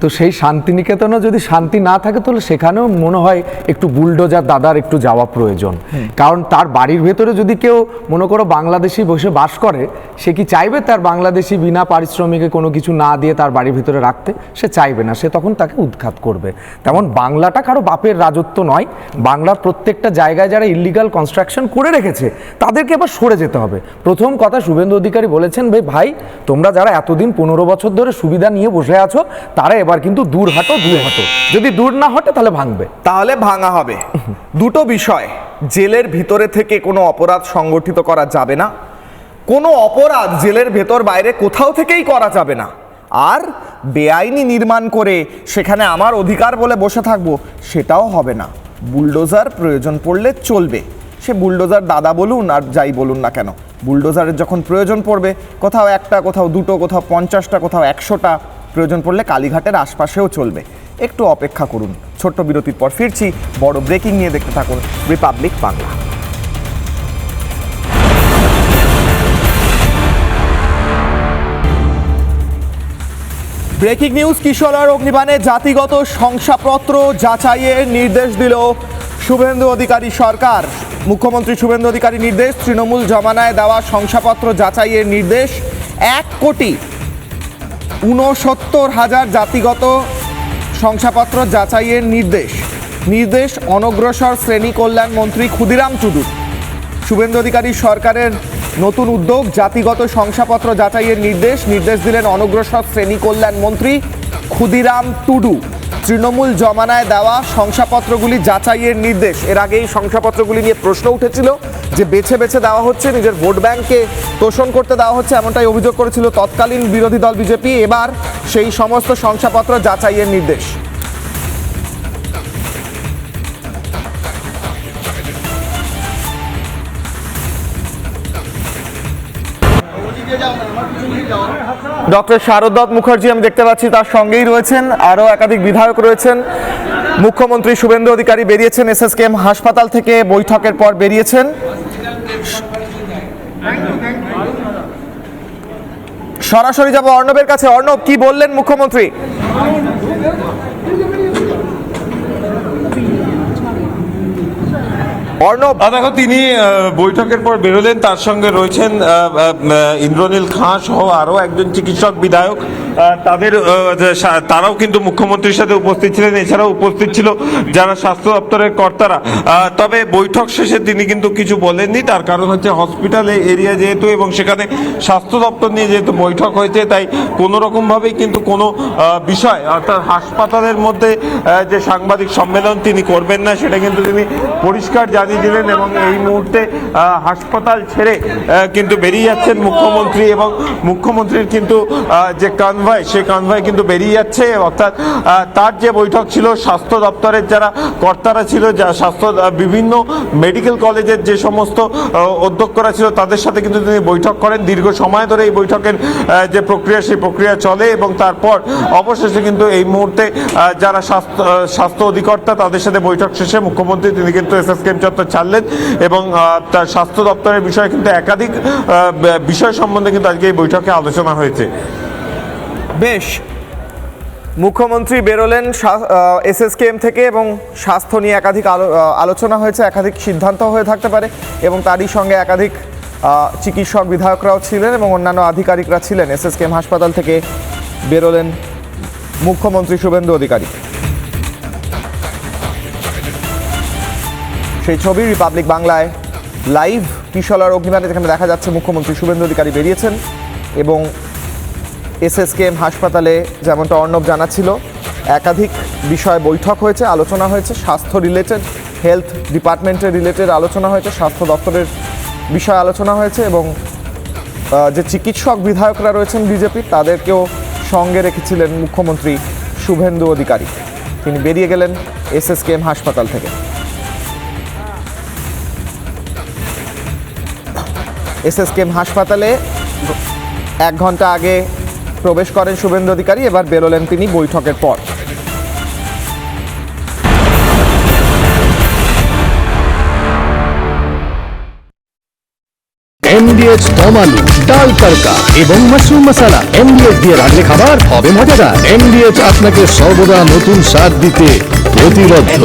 তো সেই শান্তিনিকেতনও যদি শান্তি না থাকে তাহলে সেখানেও মনে হয় একটু বুলডোজার দাদার একটু যাওয়া প্রয়োজন। কারণ তার বাড়ির ভেতরে যদি কেউ মনে করো বাংলাদেশি বসে বাস করে, সে কি চাইবে তার বাংলাদেশি বিনা পারিশ্রমিকে কোনো কিছু না দিয়ে তার বাড়ির ভিতরে রাখতে? সে চাইবে না, সে তখন তাকে উৎখাত করবে। তেমন বাংলাটা কারো বাপের রাজত্ব নয়। বাংলার প্রত্যেকটা জায়গায় যারা ইলিগাল কনস্ট্রাকশন করে রেখেছে তাদেরকে এবার সরে যেতে হবে। প্রথম কথা শুভেন্দু অধিকারী বলেছেন, ভাই তোমরা যারা এতদিন 15 বছর ধরে সুবিধা নিয়ে বসে আছো তারা এবার কিন্তু দূর হাঁটো। যদি দূর না হটে তাহলে ভাঙবে, তাহলে ভাঙা হবে। দুটো বিষয়, জেলের ভিতরে থেকে কোনো অপরাধ সংগঠিত করা যাবে না, কোনো অপরাধ জেলের ভেতর বাইরে কোথাও থেকেই করা যাবে না। আর বেআইনি নির্মাণ করে সেখানে আমার অধিকার বলে বসে থাকবো, সেটাও হবে না। বুলডোজার প্রয়োজন পড়লে চলবে, সে বুলডোজার দাদা বলুন আর যাই বলুন না কেন, বুলডোজারের যখন প্রয়োজন পড়বে, কোথাও একটা, কোথাও দুটো, কোথাও 50টা, কোথাও 100টা, প্রয়োজন পড়লে কালীঘাটের আশপাশেও চলবে। একটু অপেক্ষা করুন। ছোট্ট বিরতির পর ফিরছি বড় ব্রেকিং নিয়ে, দেখতে থাকুন রিপাবলিক বাংলা। ব্রেকিং নিউজ, কিশোর অগ্নিবাণে জাতিগত শংসাপত্র যাচাইয়ের নির্দেশ দিল শুভেন্দু অধিকারী সরকার। মুখ্যমন্ত্রী শুভেন্দু অধিকারী নির্দেশ, তৃণমূল জমানায় দেওয়া শংসাপত্র যাচাইয়ের নির্দেশ। 1,69,000 জাতিগত শংসাপত্র যাচাইয়ের নির্দেশ অনগ্রসর শ্রেণী কল্যাণ মন্ত্রী ক্ষুদিরাম টুডুর। শুভেন্দু অধিকারী সরকারের নতুন উদ্যোগ, জাতিগত শংসাপত্র যাচাইয়ের নির্দেশ দিলেন অনগ্রসর শ্রেণী কল্যাণ মন্ত্রী ক্ষুদিরাম টুডু। তৃণমূল জমানায় দেওয়া শংসাপত্রগুলি যাচাইয়ের নির্দেশ। এর আগে এই শংসাপত্রগুলি নিয়ে প্রশ্ন উঠেছিল যে বেছে বেছে দেওয়া হচ্ছে, নিজের ভোট ব্যাংককে তোষণ করতে দেওয়া হচ্ছে, এমনটাই অভিযোগ করেছিল তৎকালীন বিরোধী দল বিজেপি। এবার সেই সমস্ত শংসাপত্র যাচাইয়ের নির্দেশ। ডক্টর শারদত্ত মুখার্জি আমি দেখতে পাচ্ছি, তার সঙ্গেই রয়েছেন আরও একাধিক বিধায়ক রয়েছেন। মুখ্যমন্ত্রী শুভেন্দু অধিকারী বেরিয়েছেন এসএসকেএম হাসপাতাল থেকে, বৈঠকের পর বেরিয়েছেন। সরাসরি যাব অর্ণবের কাছে। অর্ণব, কি বললেন মুখ্যমন্ত্রী? অর্ণব, দেখো তিনি বৈঠকের পর বেরোলেন, তার সঙ্গে রয়েছেন ইন্দ্রনীল খাঁ সহ আরও একজন চিকিৎসক বিধায়ক। তারাও কিন্তু মুখ্যমন্ত্রীর সাথে উপস্থিত ছিলেন। এছাড়াও উপস্থিত ছিল যারা স্বাস্থ্য দপ্তরের কর্তারা। তবে বৈঠক শেষে তিনি কিন্তু কিছু বলেননি, তার কারণ হচ্ছে হসপিটাল এরিয়া যেহেতু এবং সেখানে স্বাস্থ্য দপ্তর নিয়ে যেহেতু বৈঠক হয়েছে, তাই কোনো রকমভাবেই কিন্তু কোনো বিষয় অর্থাৎ হাসপাতালের মধ্যে যে সাংবাদিক সম্মেলন তিনি করবেন না, সেটা কিন্তু তিনি পরিষ্কার জানিয়ে দিলেন। এবং এই মুহূর্তে হাসপাতাল ছেড়ে কিন্তু বেরিয়ে যাচ্ছেন মুখ্যমন্ত্রী, এবং মুখ্যমন্ত্রীর কিন্তু যে কনভয়, সেই কনভয় কিন্তু বেরিয়ে যাচ্ছে। অর্থাৎ তার যে বৈঠক ছিল স্বাস্থ্য দপ্তরের যারা কর্তারা ছিল, যা বিভিন্ন মেডিকেল কলেজের যে সমস্ত অধ্যক্ষরা ছিল, তাদের সাথে কিন্তু তিনি বৈঠক করেন। দীর্ঘ সময় ধরে এই বৈঠকের যে প্রক্রিয়া, সেই প্রক্রিয়া চলে এবং তারপর অবশেষে কিন্তু এই মুহূর্তে যারা স্বাস্থ্য অধিকর্তা, তাদের সাথে বৈঠক শেষে মুখ্যমন্ত্রী তিনি কিন্তু এসএসকেএম চত্বর ছাড়লেন। এবং তার স্বাস্থ্য দপ্তরের বিষয়ে কিন্তু একাধিক বিষয় সম্বন্ধে কিন্তু আজকে এই বৈঠকে আলোচনা হয়েছে। বেশ, মুখ্যমন্ত্রী বেরোলেন এসএসকেএম থেকে এবং স্বাস্থ্য নিয়ে একাধিক আলোচনা হয়েছে, একাধিক সিদ্ধান্ত হয়ে থাকতে পারে এবং তারই সঙ্গে একাধিক চিকিৎসক বিধায়করাও ছিলেন এবং অন্যান্য আধিকারিকরা ছিলেন। এসএসকেএম হাসপাতাল থেকে বেরোলেন মুখ্যমন্ত্রী শুভেন্দু অধিকারী। সেই ছবি রিপাবলিক বাংলায় লাইভ, কিশোর অগ্নিবাণে, যেখানে দেখা যাচ্ছে মুখ্যমন্ত্রী শুভেন্দু অধিকারী বেরিয়েছেন এবং এসএসকেএম হাসপাতালে যেমনটা অর্ণব জানাচ্ছিল, একাধিক বিষয় বৈঠক হয়েছে, আলোচনা হয়েছে। স্বাস্থ্য রিলেটেড, হেলথ ডিপার্টমেন্টের রিলেটেড আলোচনা হয়েছে, স্বাস্থ্য দপ্তরের বিষয় আলোচনা হয়েছে এবং যে চিকিৎসক বিধায়করা রয়েছেন বিজেপির, তাদেরকেও সঙ্গে রেখেছিলেন মুখ্যমন্ত্রী শুভেন্দু অধিকারী। তিনি বেরিয়ে গেলেন এসএসকেএম হাসপাতাল থেকে। এসএসকেএম হাসপাতালে 1 ঘন্টা আগে প্রবেশ করেন শুভেন্দু অধিকারী, এবার বেরোলেন তিনি বৈঠকের পর। এমডিএচ দম আলু, ডাল তড়কা এবং মাশরুম মশলা। এমডিএচ দিয়ে রান্না খাবার হবে মজাদার। এমডিএচ আপনাকে সর্বদা নতুন স্বাদ দিতে প্রতিবদ্ধ।